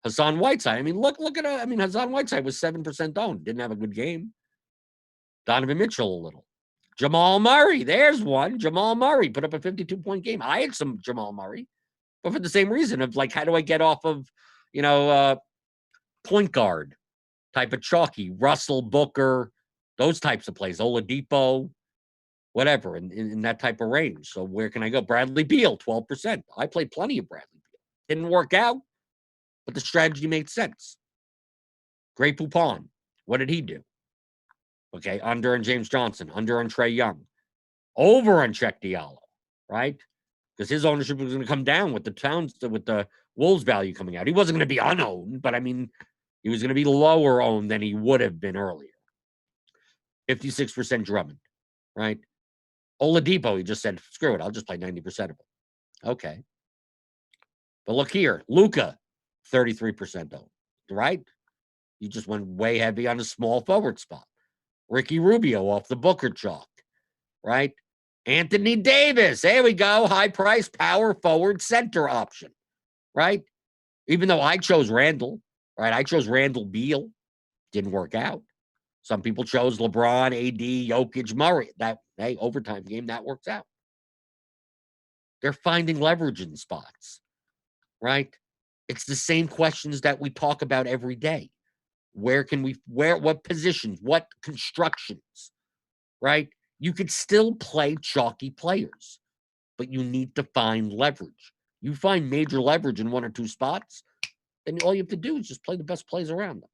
Hassan Whiteside. I mean, look at Hassan Whiteside was 7% owned. Didn't have a good game. Donovan Mitchell a little. Jamal Murray, there's one. Jamal Murray put up a 52-point game. I had some Jamal Murray, but for the same reason of like, how do I get off of, point guard type of chalky, Russell, Booker, those types of plays, Oladipo, whatever, in that type of range. So where can I go? Bradley Beal, 12%. I played plenty of Bradley Beal. Didn't work out, but the strategy made sense. Grey Poupon, what did he do? Okay, under on James Johnson, under on Trey Young, over on Check Diallo, right? Because his ownership was going to come down with the Wolves value coming out. He wasn't going to be unowned, but I mean, he was going to be lower owned than he would have been earlier. 56% Drummond, right? Oladipo, he just said, screw it, I'll just play 90% of it. Okay. But look here, Luka, 33% owned, right? You just went way heavy on a small forward spot. Ricky Rubio off the Booker chalk, right? Anthony Davis, there we go, high price power forward center option, right? Even though I chose Randall, right? I chose Randall Beal, didn't work out. Some people chose LeBron, AD, Jokic, Murray. That overtime game, that works out. They're finding leverage in spots, right? It's the same questions that we talk about every day. What positions, what constructions, right? You could still play chalky players, but you need to find leverage. You find major leverage in one or two spots, then all you have to do is just play the best plays around them.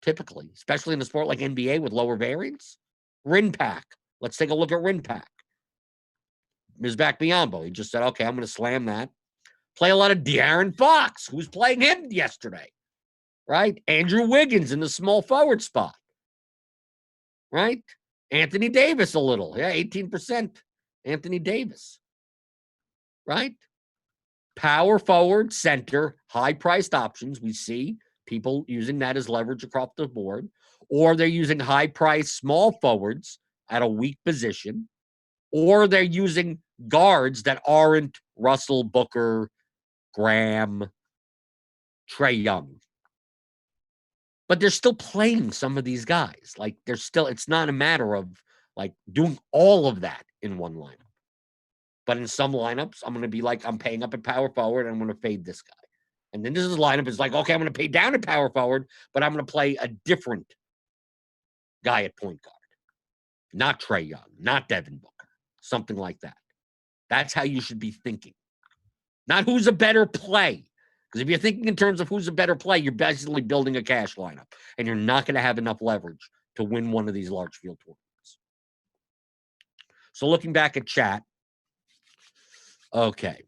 Typically, especially in a sport like NBA with lower variance. Rinpack. Let's take a look at Rinpack. Mizbak Biyombo. He just said, okay, I'm going to slam that. Play a lot of De'Aaron Fox, who's playing him yesterday, right? Andrew Wiggins in the small forward spot, right? Anthony Davis a little. Yeah, 18%. Anthony Davis, right? Power forward, center, high-priced options. We see people using that as leverage across the board, or they're using high-priced small forwards at a weak position, or they're using guards that aren't Russell, Booker, Graham, Trey Young. But they're still playing some of these guys. Like, it's not a matter of, like, doing all of that in one lineup. But in some lineups, I'm going to be like, I'm paying up at power forward, and I'm going to fade this guy. And then this lineup is like, okay, I'm going to pay down at power forward, but I'm going to play a different guy at point guard. Not Trey Young, not Devin Booker, something like that. That's how you should be thinking. Not who's a better play. Because if you're thinking in terms of who's a better play, you're basically building a cash lineup, and you're not going to have enough leverage to win one of these large field tournaments. So looking back at chat, okay.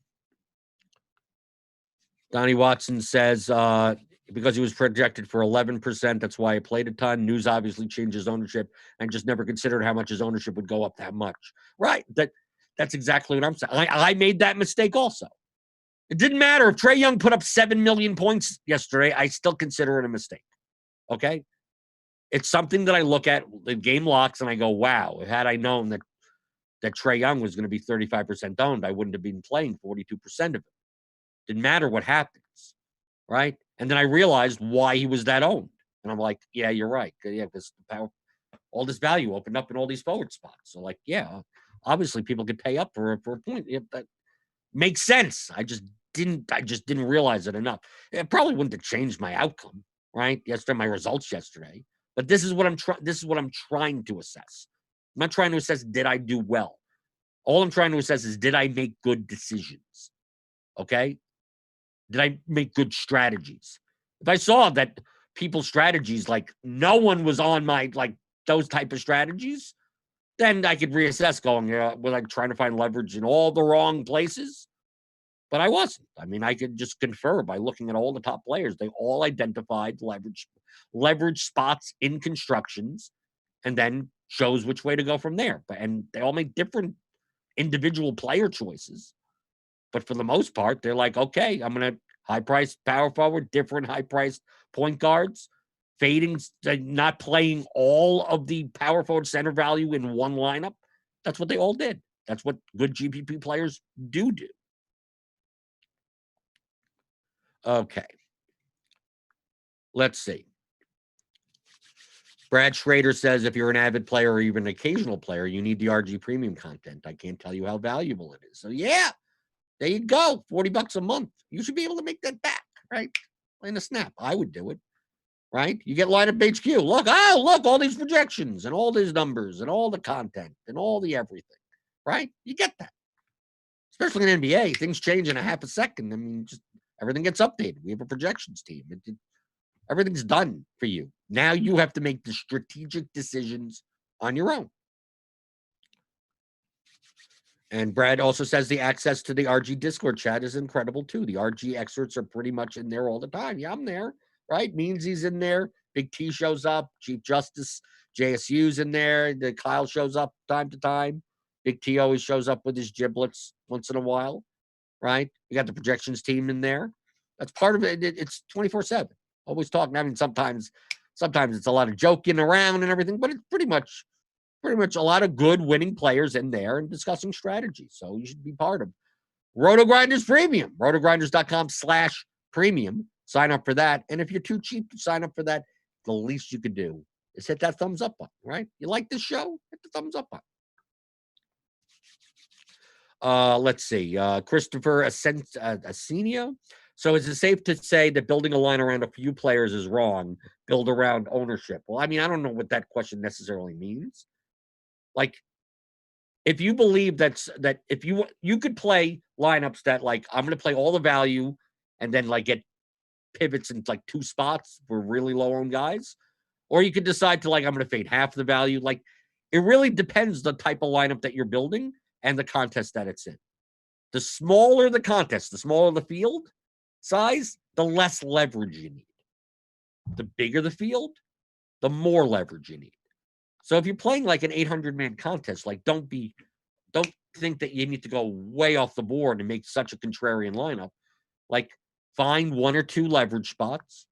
Donnie Watson says, because he was projected for 11%, that's why he played a ton. News obviously changed his ownership and just never considered how much his ownership would go up that much. Right. That's exactly what I'm saying. I made that mistake also. It didn't matter if Trey Young put up 7 million points yesterday. I still consider it a mistake. Okay. It's something that I look at the game locks and I go, wow, had I known that Trey Young was going to be 35% owned, I wouldn't have been playing 42% of it. Didn't matter what happens, right? And then I realized why he was that owned. And I'm like, yeah, you're right. Yeah, because all this value opened up in all these forward spots. So, like, yeah, obviously people could pay up for a point. Yeah, that makes sense. I just didn't realize it enough. It probably wouldn't have changed my outcome, right? My results yesterday. But this is what I'm trying to assess. I'm not trying to assess, did I do well? All I'm trying to assess is, did I make good decisions? Okay? Did I make good strategies? If I saw that people's strategies, like no one was on my, like those type of strategies, then I could reassess going, was I trying to find leverage in all the wrong places? But I wasn't. I mean, I could just confer by looking at all the top players. They all identified leverage spots in constructions and then shows which way to go from there. And they all make different individual player choices. But for the most part, they're like, okay, I'm going to high-priced power forward, different high-priced point guards, fading, not playing all of the power forward center value in one lineup. That's what they all did. That's what good GPP players do. Okay. Let's see. Brad Schrader says, if you're an avid player or even an occasional player, you need the RG premium content. I can't tell you how valuable it is. So yeah, there you go. $40 a month. You should be able to make that back, right? In a snap. I would do it, right? You get lineup HQ. Look, all these projections and all these numbers and all the content and all the everything, right? You get that. Especially in NBA, things change in a half a second. I mean, just everything gets updated. We have a projections team. Everything's done for you. Now you have to make the strategic decisions on your own. And Brad also says the access to the RG Discord chat is incredible too. The RG excerpts are pretty much in there all the time. Yeah, I'm there, right? Meansy's in there. Big T shows up. Chief Justice JSU's in there. The Kyle shows up time to time. Big T always shows up with his giblets once in a while, right? You got the projections team in there. That's part of it. It's 24/7. Always talking. I mean, sometimes it's a lot of joking around and everything, but it's pretty much a lot of good winning players in there and discussing strategy. So you should be part of RotoGrinders Premium, rotogrinders.com/premium. Sign up for that. And if you're too cheap to sign up for that, the least you could do is hit that thumbs up button, right? You like this show? Hit the thumbs up button. Let's see. Christopher Asenio. So is it safe to say that building a line around a few players is wrong? Build around ownership. Well, I mean, I don't know what that question necessarily means. Like, if you believe that if you could play lineups that, like, I'm going to play all the value and then like get pivots in like two spots for really low owned guys, or you could decide to, like, I'm going to fade half the value. Like, it really depends the type of lineup that you're building and the contest that it's in. The smaller the contest, the smaller the field size, the less leverage you need. The bigger the field, the more leverage you need. So if you're playing like an 800-man contest, like, don't think that you need to go way off the board and make such a contrarian lineup. Like, find one or two leverage spots,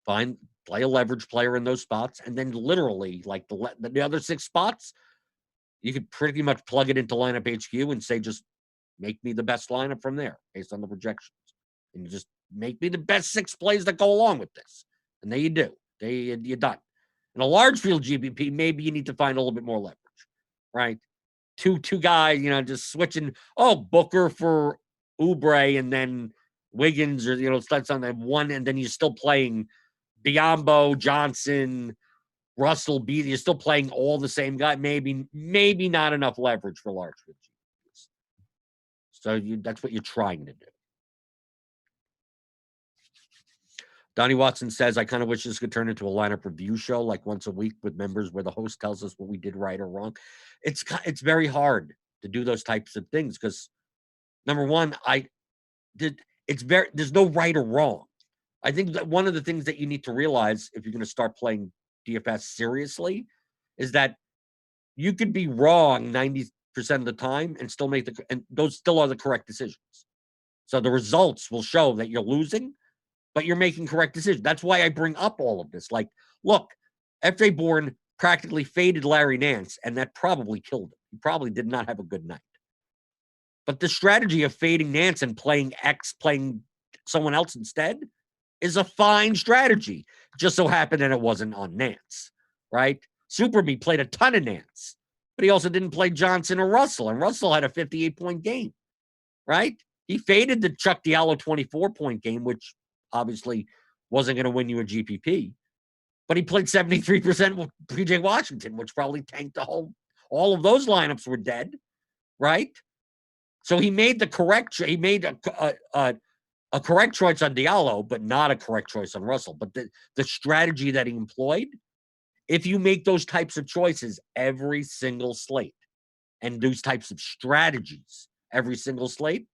play a leverage player in those spots, and then literally, like, the other 6 spots, you could pretty much plug it into lineup HQ and say, just make me the best lineup from there based on the projections. And you just make me the best 6 plays that go along with this. And there you do. You're done. In a large field GPP, maybe you need to find a little bit more leverage, right? Two guys, just switching. Oh, Booker for Oubre and then Wiggins, or starts on that one, and then you're still playing Biyombo, Johnson, Russell, Beasley. You're still playing all the same guy. Maybe not enough leverage for large field GPPs. So that's what you're trying to do. Donnie Watson says, I kind of wish this could turn into a lineup review show, like once a week with members, where the host tells us what we did right or wrong. It's very hard to do those types of things because, number one, there's no right or wrong. I think that one of the things that you need to realize if you're going to start playing DFS seriously is that you could be wrong 90% of the time and still and those still are the correct decisions. So the results will show that you're losing, but you're making correct decisions. That's why I bring up all of this. Like, look, FJ Bourne practically faded Larry Nance, and that probably killed him. He probably did not have a good night. But the strategy of fading Nance and playing someone else instead is a fine strategy. Just so happened that it wasn't on Nance, right? Superme played a ton of Nance, but he also didn't play Johnson or Russell, and Russell had a 58-point game, right? He faded the Chuck Diallo 24-point game, which obviously wasn't going to win you a GPP. But he played 73% with PJ Washington, which probably tanked all of those lineups were dead, right? So he made the correct, he made a correct choice on Diallo, but not a correct choice on Russell. But the strategy that he employed, if you make those types of choices every single slate and those types of strategies every single slate,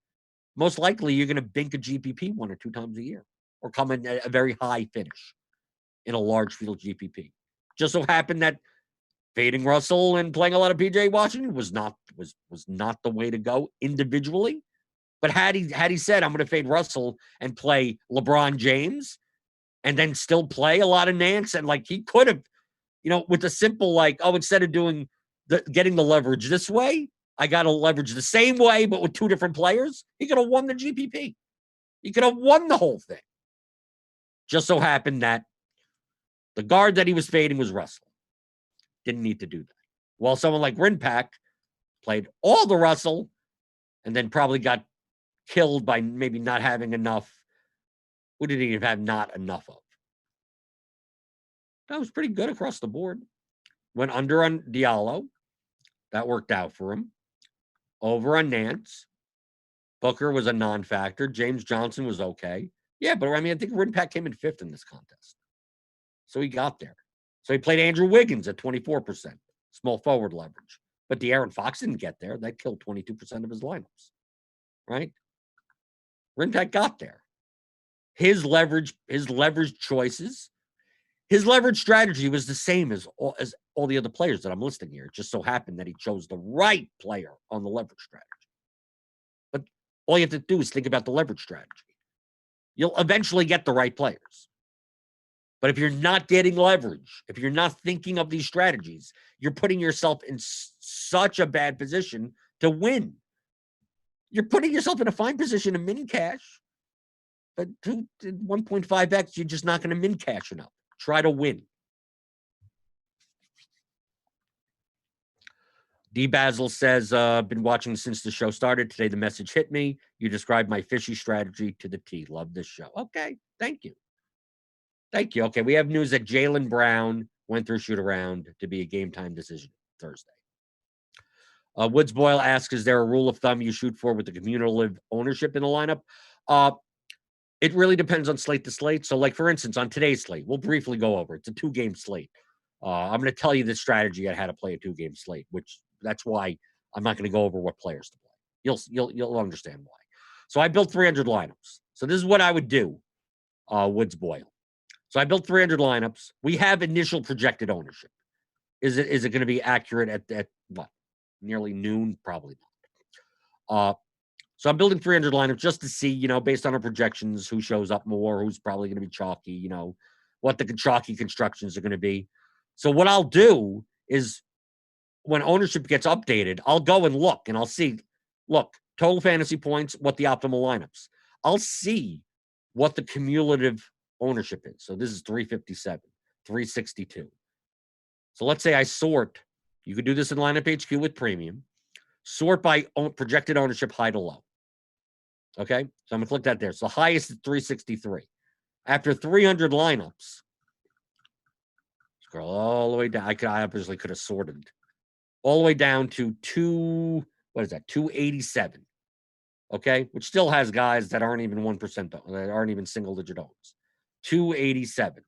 most likely you're going to bink a GPP 1 or 2 times a year or come in a very high finish in a large field GPP. Just so happened that fading Russell and playing a lot of PJ Washington was not the way to go individually. But had he said, I'm going to fade Russell and play LeBron James and then still play a lot of Nance, and like he could have, with a simple like, instead of doing getting the leverage this way, I got to leverage the same way, but with 2 different players. He could have won the GPP. He could have won the whole thing. Just so happened that the guard that he was fading was Russell. Didn't need to do that. While someone like Rinpack played all the Russell and then probably got killed by maybe not having enough. Who did he have not enough of? That was pretty good across the board. Went under on Diallo. That worked out for him. Over on Nance. Booker was a non-factor. James Johnson was okay. Yeah, but I think Rinpack came in 5th in this contest. So he got there. So he played Andrew Wiggins at 24%. Small forward leverage. But De'Aaron Fox didn't get there. That killed 22% of his lineups. Right? Rinpack got there. His leverage choices, his leverage strategy was the same as all the other players that I'm listing here. It just so happened that he chose the right player on the leverage strategy. But all you have to do is think about the leverage strategy. You'll eventually get the right players. But if you're not getting leverage, if you're not thinking of these strategies, you're putting yourself in such a bad position to win. You're putting yourself in a fine position to min cash, but 1.5x, you're just not going to min cash enough. Try to win. D. Basil says, been watching since the show started. Today, the message hit me. You described my fishy strategy to the T. Love this show. Okay, thank you. Thank you. Okay, we have news that Jaylen Brown went through shoot around to be a game time decision Thursday. Woods Boyle asks, is there a rule of thumb you shoot for with the cumulative ownership in the lineup? It really depends on slate to slate. So, like, for instance, on today's slate, we'll briefly go over. It's a 2-game slate. I'm going to tell you the strategy on how to play a 2-game slate, which that's why I'm not going to go over what players to play. You'll understand why. So I built 300 lineups. So this is what I would do, Woods Boyle. So I built 300 lineups. We have initial projected ownership. Is it going to be accurate at what? Nearly noon? Probably not. So I'm building 300 lineups just to see, based on our projections, who shows up more, who's probably going to be chalky, what the chalky constructions are going to be. So what I'll do is when ownership gets updated, I'll go and look, and I'll see, total fantasy points, what the optimal lineups. I'll see what the cumulative ownership is. So this is 357, 362. So let's say I sort. You could do this in Lineup HQ with premium. Sort by projected ownership high to low. Okay? So I'm going to click that there. So highest is 363. After 300 lineups, scroll all the way down. I obviously could have sorted all the way down to 287. Okay? Which still has guys that aren't even 1%, that aren't even single-digit owners. 287.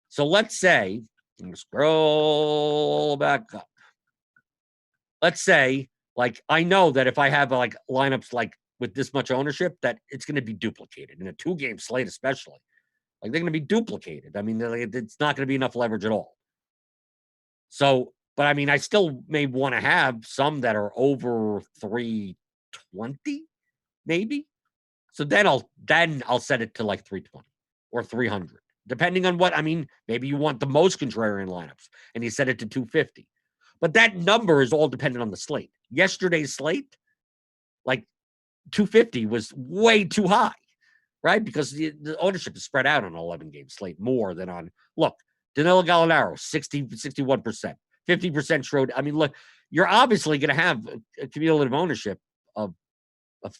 So let's say, I'm going to scroll back up. Let's say, I know that if I have lineups with this much ownership, that it's going to be duplicated in a 2-game slate, especially. They're going to be duplicated. It's not going to be enough leverage at all. So, but I still may want to have some that are over 320, maybe. So then I'll set it to 320 or 300, depending on what. Maybe you want the most contrarian lineups, and you set it to 250. But that number is all dependent on the slate. Yesterday's slate, 250 was way too high, right? Because the ownership is spread out on an 11-game slate more than on, Danilo Gallinaro, 61%, 50% Schroeder. You're obviously going to have a cumulative ownership of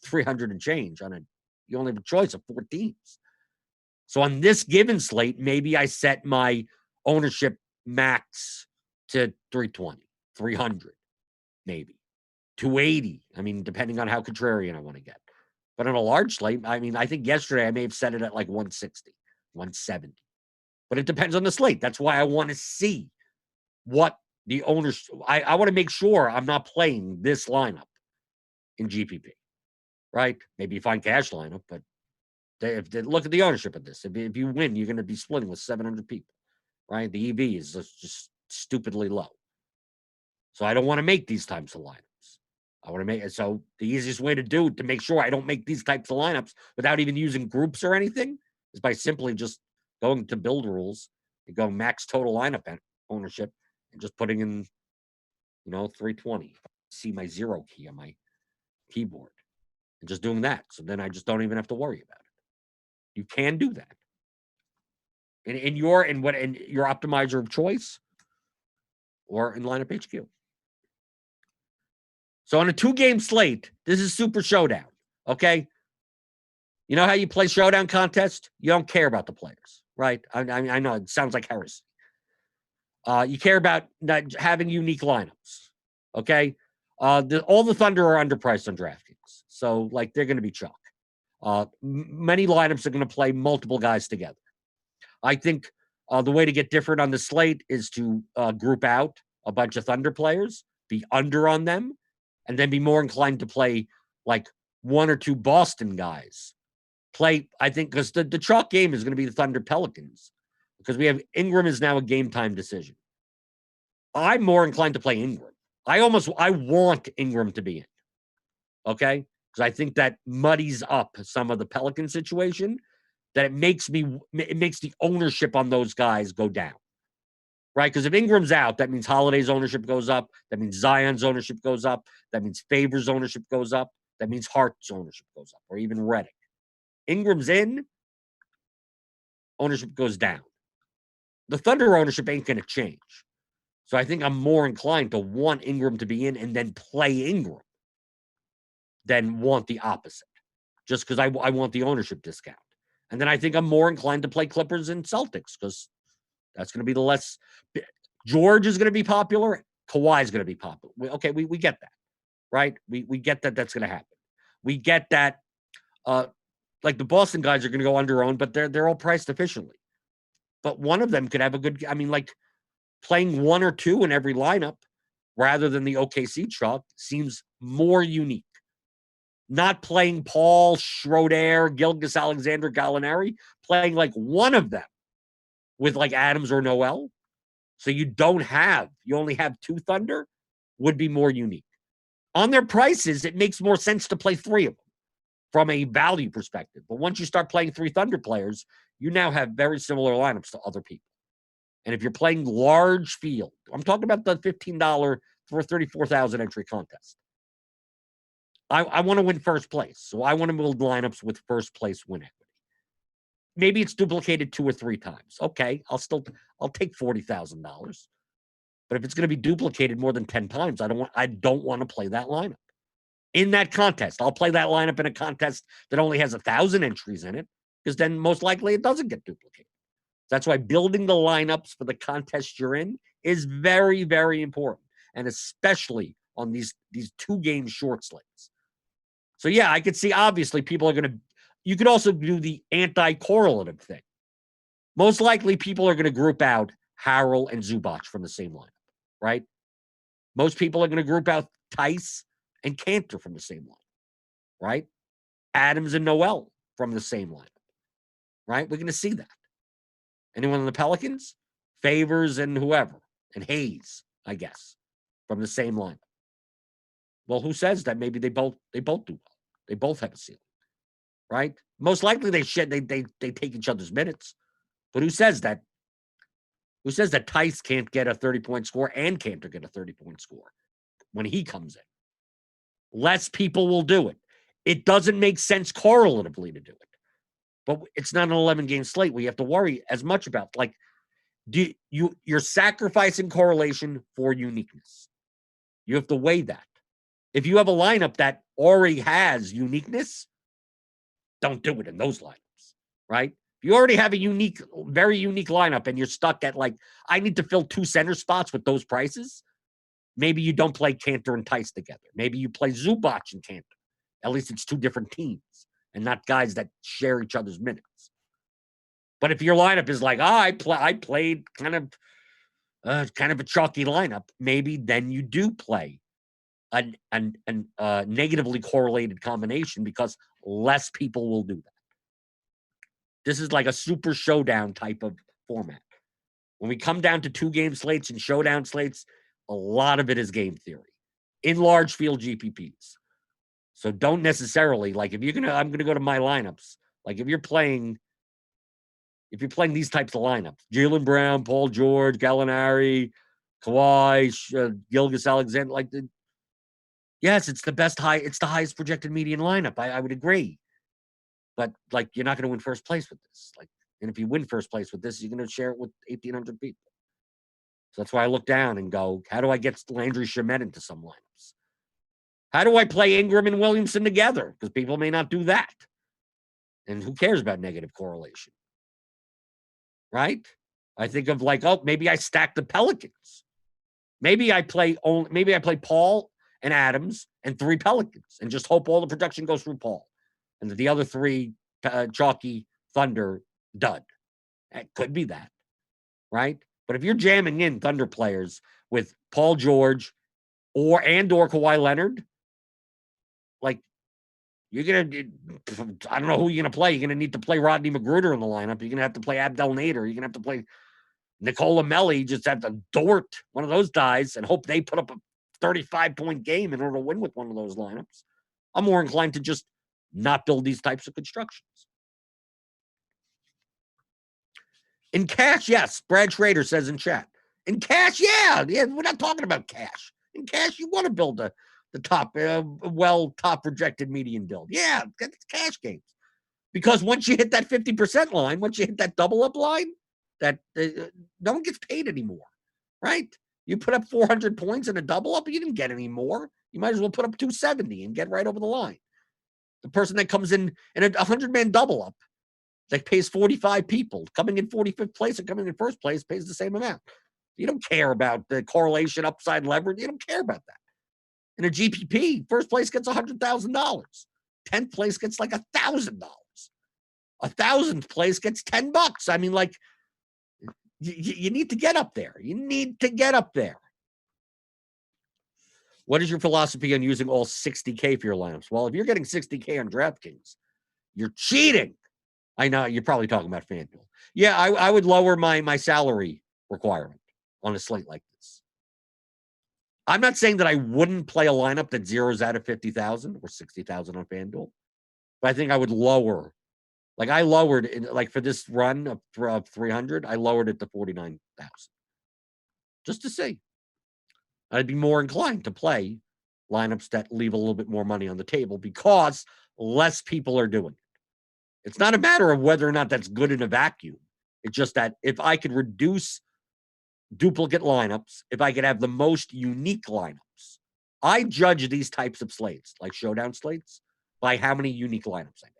300 and change on it. You only have a choice of 4 teams. So on this given slate, maybe I set my ownership max to 320, 300, maybe 280. I mean, depending on how contrarian I want to get. But on a large slate, I mean, I think yesterday I may have set it at like 160, 170. But it depends on the slate. That's why I want to see what the owners. I want to make sure I'm not playing this lineup in GPP, right? Maybe you find cash lineup, but look at the ownership of this. If you win, you're going to be splitting with 700 people, right? The EV is just stupidly low. So I don't want to make these types of lineups. I want to make it so the easiest way to make sure I don't make these types of lineups without even using groups or anything is by simply just going to build rules and go max total lineup ownership and just putting in, 320. See my 0 key on my keyboard and just doing that. So then I just don't even have to worry about it. You can do that. In your optimizer of choice or in lineup HQ. So on a 2-game slate, this is Super Showdown, okay? You know how you play Showdown contest? You don't care about the players, right? I know it sounds like heresy. You care about not having unique lineups, okay? All the Thunder are underpriced on DraftKings, so like they're going to be chalk. Many lineups are going to play multiple guys together. I think the way to get different on the slate is to group out a bunch of Thunder players, be under on them, and then be more inclined to play like 1 or 2 Boston guys. I think, because the chalk game is going to be the Thunder Pelicans, because we have Ingram is now a game time decision. I'm more inclined to play Ingram. I want Ingram to be in. Okay? Because I think that muddies up some of the Pelican situation, that it makes the ownership on those guys go down. Right? Because if Ingram's out, that means Holiday's ownership goes up. That means Zion's ownership goes up. That means Favors' ownership goes up. That means Hart's ownership goes up, or even Redick. Ingram's in, ownership goes down. The Thunder ownership ain't going to change. So I think I'm more inclined to want Ingram to be in and then play Ingram than want the opposite, just because I want the ownership discount. And then I think I'm more inclined to play Clippers and Celtics, because that's going to be the less. George is going to be popular. Kawhi is going to be popular. Okay, we get that, right? We get that that's going to happen. We get that. Like the Boston guys are going to go under owned, but they're all priced efficiently. But one of them could have a good. I mean, like playing 1 or 2 in every lineup rather than the OKC chalk seems more unique. Not playing Paul, Schroeder, Gilgeous-Alexander, Gallinari, playing like one of them with like Adams or Noel. So you only have 2 Thunder would be more unique. On their prices, it makes more sense to play 3 of them from a value perspective. But once you start playing 3 Thunder players, you now have very similar lineups to other people. And if you're playing large field, I'm talking about the $15 for 34,000 entry contest. I want to win first place. So I want to build lineups with first place win equity. Maybe it's duplicated 2 or 3 times. Okay, I'll take $40,000. But if it's going to be duplicated more than 10 times, I don't want to play that lineup. In that contest, I'll play that lineup in a contest that only has 1,000 entries in it, because then most likely it doesn't get duplicated. That's why building the lineups for the contest you're in is very, very important, and especially on these 2-game short slates. So yeah, I could see obviously people are going to. You could also do the anti-correlative thing. Most likely people are going to group out Harrell and Zubac from the same lineup, right? Most people are going to group out Tice and Cantor from the same lineup, right? Adams and Noel from the same lineup, right? We're going to see that. Anyone on the Pelicans? Favors and whoever. And Hayes, I guess, from the same lineup. Well, who says that? Maybe they both do well. They both have a ceiling, right? Most likely they take each other's minutes. But who says that? Who says that Tice can't get a 30-point score and Cantor get a 30-point score when he comes in? Less people will do it. It doesn't make sense correlatively to do it. But it's not an 11-game slate. We have to worry as much about, like, you're sacrificing correlation for uniqueness. You have to weigh that. If you have a lineup that already has uniqueness, don't do it in those lineups, right? If you already have a unique, very unique lineup and you're stuck at like, I need to fill 2 center spots with those prices, maybe you don't play Cantor and Tice together. Maybe you play Zubac and Cantor. At least it's 2 different teams and not guys that share each other's minutes. But if your lineup is like, I played kind of a chalky lineup, maybe then you do play a negatively correlated combination because less people will do that. This is like a super showdown type of format. When we come down to 2-game slates and showdown slates, a lot of it is game theory in large field GPPs. So don't necessarily, like, if you're going to, I'm going to go to my lineups. Like if you're playing these types of lineups, Jaylen Brown, Paul George, Gallinari, Kawhi, Gilgeous-Alexander, like yes, it's the highest projected median lineup. I would agree. But like, you're not going to win first place with this. Like, and if you win first place with this, you're going to share it with 1,800 people. So that's why I look down and go, how do I get Landry Shamet into some lineups? How do I play Ingram and Williamson together? Because people may not do that. And who cares about negative correlation? Right? I think of like, oh, maybe I stack the Pelicans. Maybe I play Paul and Adams and 3 Pelicans and just hope all the production goes through Paul. And the other 3 chalky Thunder dud. It could be that, right? But if you're jamming in Thunder players with Paul George or Kawhi Leonard, like you're gonna, I don't know who you're gonna play. You're gonna need to play Rodney Magruder in the lineup. You're gonna have to play Abdel Nader. You're gonna have to play Nicola Melli. Just have to Dort one of those guys and hope they put up a 35-point game in order to win with one of those lineups. I'm more inclined to just not build these types of constructions. In cash, yes. Brad Schrader says in chat. In cash, yeah. We're not talking about cash. In cash, you want to build the top projected median build. Yeah, it's cash games. Because once you hit that 50% line, once you hit that double up line, that no one gets paid anymore, right? You put up 400 points in a double up, you didn't get any more. You might as well put up 270 and get right over the line. The person that comes in a 100-man double up that pays 45 people, coming in 45th place and coming in first place pays the same amount. You don't care about the correlation, upside leverage. You don't care about that. In a GPP, first place gets $100,000. 10th place gets like $1,000. 1,000th place gets $10. I mean, like, you need to get up there. You need to get up there. What is your philosophy on using all 60K for your lineups? Well, if you're getting 60K on DraftKings, you're cheating. I know you're probably talking about FanDuel. Yeah, I would lower my salary requirement on a slate like this. I'm not saying that I wouldn't play a lineup that zeroes out at 50,000 or 60,000 on FanDuel, but I think I would lower. Like I lowered it, like for this run of 300, I lowered it to 49,000 just to see. I'd be more inclined to play lineups that leave a little bit more money on the table because less people are doing it. It's not a matter of whether or not that's good in a vacuum. It's just that if I could reduce duplicate lineups, if I could have the most unique lineups, I judge these types of slates, like showdown slates, by how many unique lineups I make.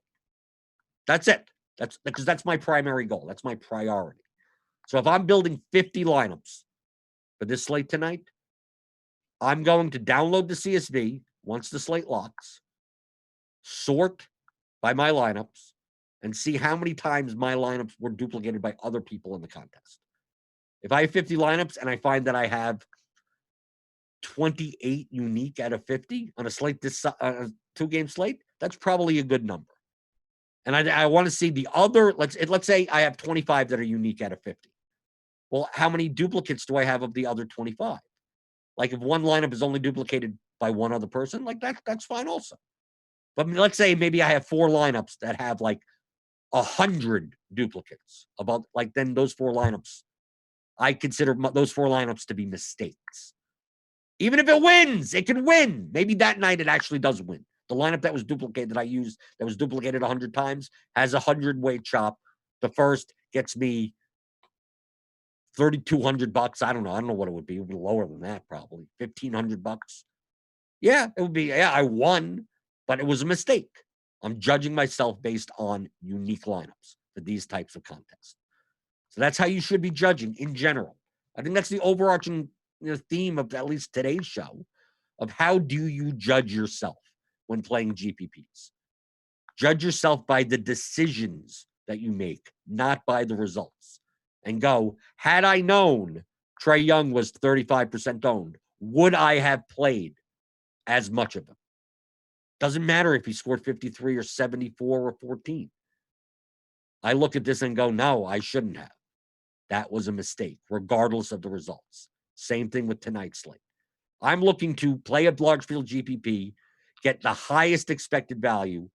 That's it. That's because that's my primary goal. That's my priority. So if I'm building 50 lineups for this slate tonight, I'm going to download the CSV once the slate locks, sort by my lineups, and see how many times my lineups were duplicated by other people in the contest. If I have 50 lineups and I find that I have 28 unique out of 50 on a slate this 2-game slate, that's probably a good number. And I want to see the other. Let's say I have 25 that are unique out of 50. Well, how many duplicates do I have of the other 25? Like if one lineup is only duplicated by one other person, like that's fine also. But let's say maybe I have 4 lineups that have like 100 duplicates. About like then those 4 lineups, I consider those 4 lineups to be mistakes. Even if it wins, it can win. Maybe that night it actually does win. The lineup that was duplicated that I used, that was duplicated 100 times, has a 100-weight chop. The first gets me $3,200. I don't know what it would be. It would be lower than that, probably $1,500. Yeah, it would be. Yeah, I won, but it was a mistake. I'm judging myself based on unique lineups. for these types of contests. So that's how you should be judging in general. I think that's the overarching theme of at least today's show, of how do you judge yourself when playing GPPs. Judge yourself by the decisions that you make, not by the results. And go, had I known Trey Young was 35% owned, would I have played as much of him? Doesn't matter if he scored 53 or 74 or 14. I look at this and go, no, I shouldn't have. That was a mistake, regardless of the results. Same thing with tonight's slate. I'm looking to play a large field GPP, get the highest expected value,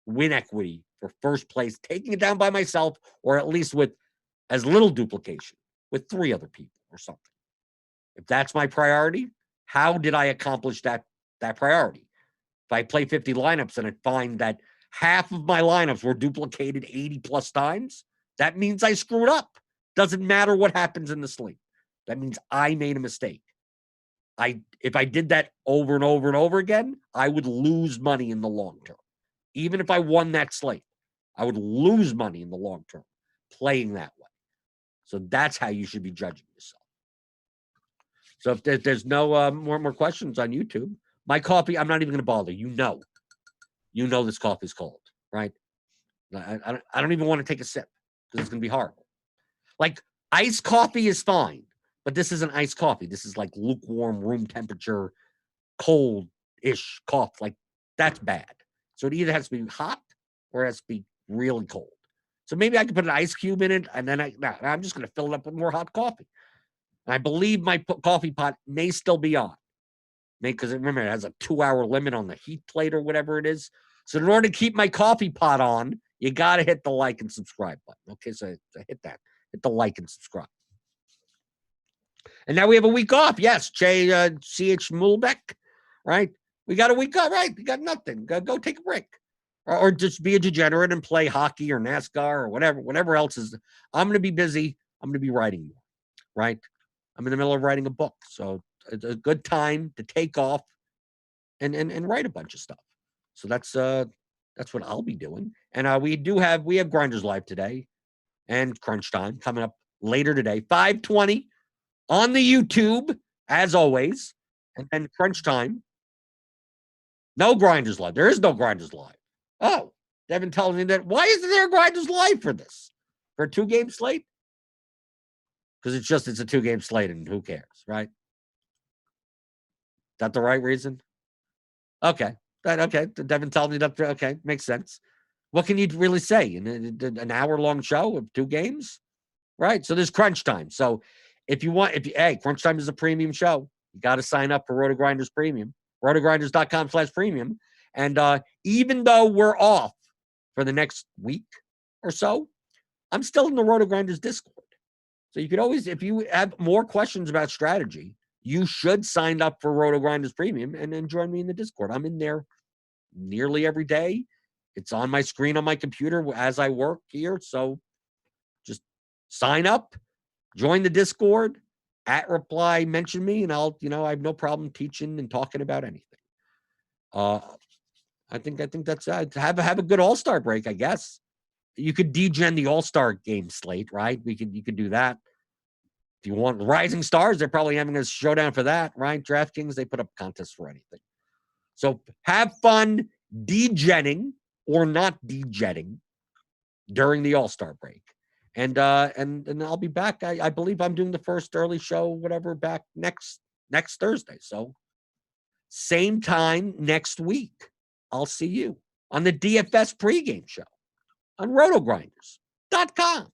win equity for first place, taking it down by myself, or at least with as little duplication, with 3 other people or something. If that's my priority, how did I accomplish that priority? If I play 50 lineups and I find that half of my lineups were duplicated 80 plus times, that means I screwed up. Doesn't matter what happens in the slate. That means I made a mistake. If I did that over and over and over again, I would lose money in the long term. Even if I won that slate, I would lose money in the long term playing that way. So that's how you should be judging yourself. So if there's no more questions on YouTube, my coffee, I'm not even going to bother. You know this coffee is cold, right? I don't even want to take a sip because it's going to be horrible. Like, iced coffee is fine, but this isn't iced coffee. This is like lukewarm, room temperature, cold-ish coffee. Like, that's bad. So it either has to be hot or it has to be really cold. So maybe I could put an ice cube in it, and then I'm just going to fill it up with more hot coffee. And I believe my coffee pot may still be on. Because remember, it has a 2-hour limit on the heat plate or whatever it is. So in order to keep my coffee pot on, you got to hit the like and subscribe button. Okay, so hit that. Hit the like and subscribe. And now we have a week off. Yes, C.H. Mulbeck, right? We got a week off, right? We got nothing. Go take a break. Or just be a degenerate and play hockey or NASCAR or whatever else is. I'm going to be busy. I'm going to be writing more, right? I'm in the middle of writing a book. So it's a good time to take off and write a bunch of stuff. So that's what I'll be doing. And we have Grinders Live today and Crunch Time coming up later today, 5:20 on the YouTube, as always. And then Crunch Time. No Grinders Live. There is no Grinders Live. Oh, Devin tells me that. Why isn't there a Grinders Live for this? For a 2-game slate? Because it's a 2-game slate and who cares, right? Is that the right reason? Okay. Okay. Devin tells me that. Okay. Makes sense. What can you really say in an hour-long show of 2 games? Right. So there's Crunch Time. So hey, Crunch Time is a premium show. You got to sign up for RotoGrinders Premium. RotoGrinders.com/premium. And even though we're off for the next week or so, I'm still in the RotoGrinders Discord. So you could always, if you have more questions about strategy, you should sign up for RotoGrinders Premium and then join me in the Discord. I'm in there nearly every day. It's on my screen on my computer as I work here. So just sign up, join the Discord, @reply, mention me, and I'll, I have no problem teaching and talking about anything. I think that's have a good All-Star break, I guess. You could degen the All-Star game slate, right? You could do that. If you want Rising Stars, they're probably having a showdown for that, right? Draftkings, they put up contests for anything. So have fun degenning or not degenning during the All-Star break. And I'll be back. I believe I'm doing the first early show, back next Thursday. So same time next week. I'll see you on the DFS pregame show on RotoGrinders.com.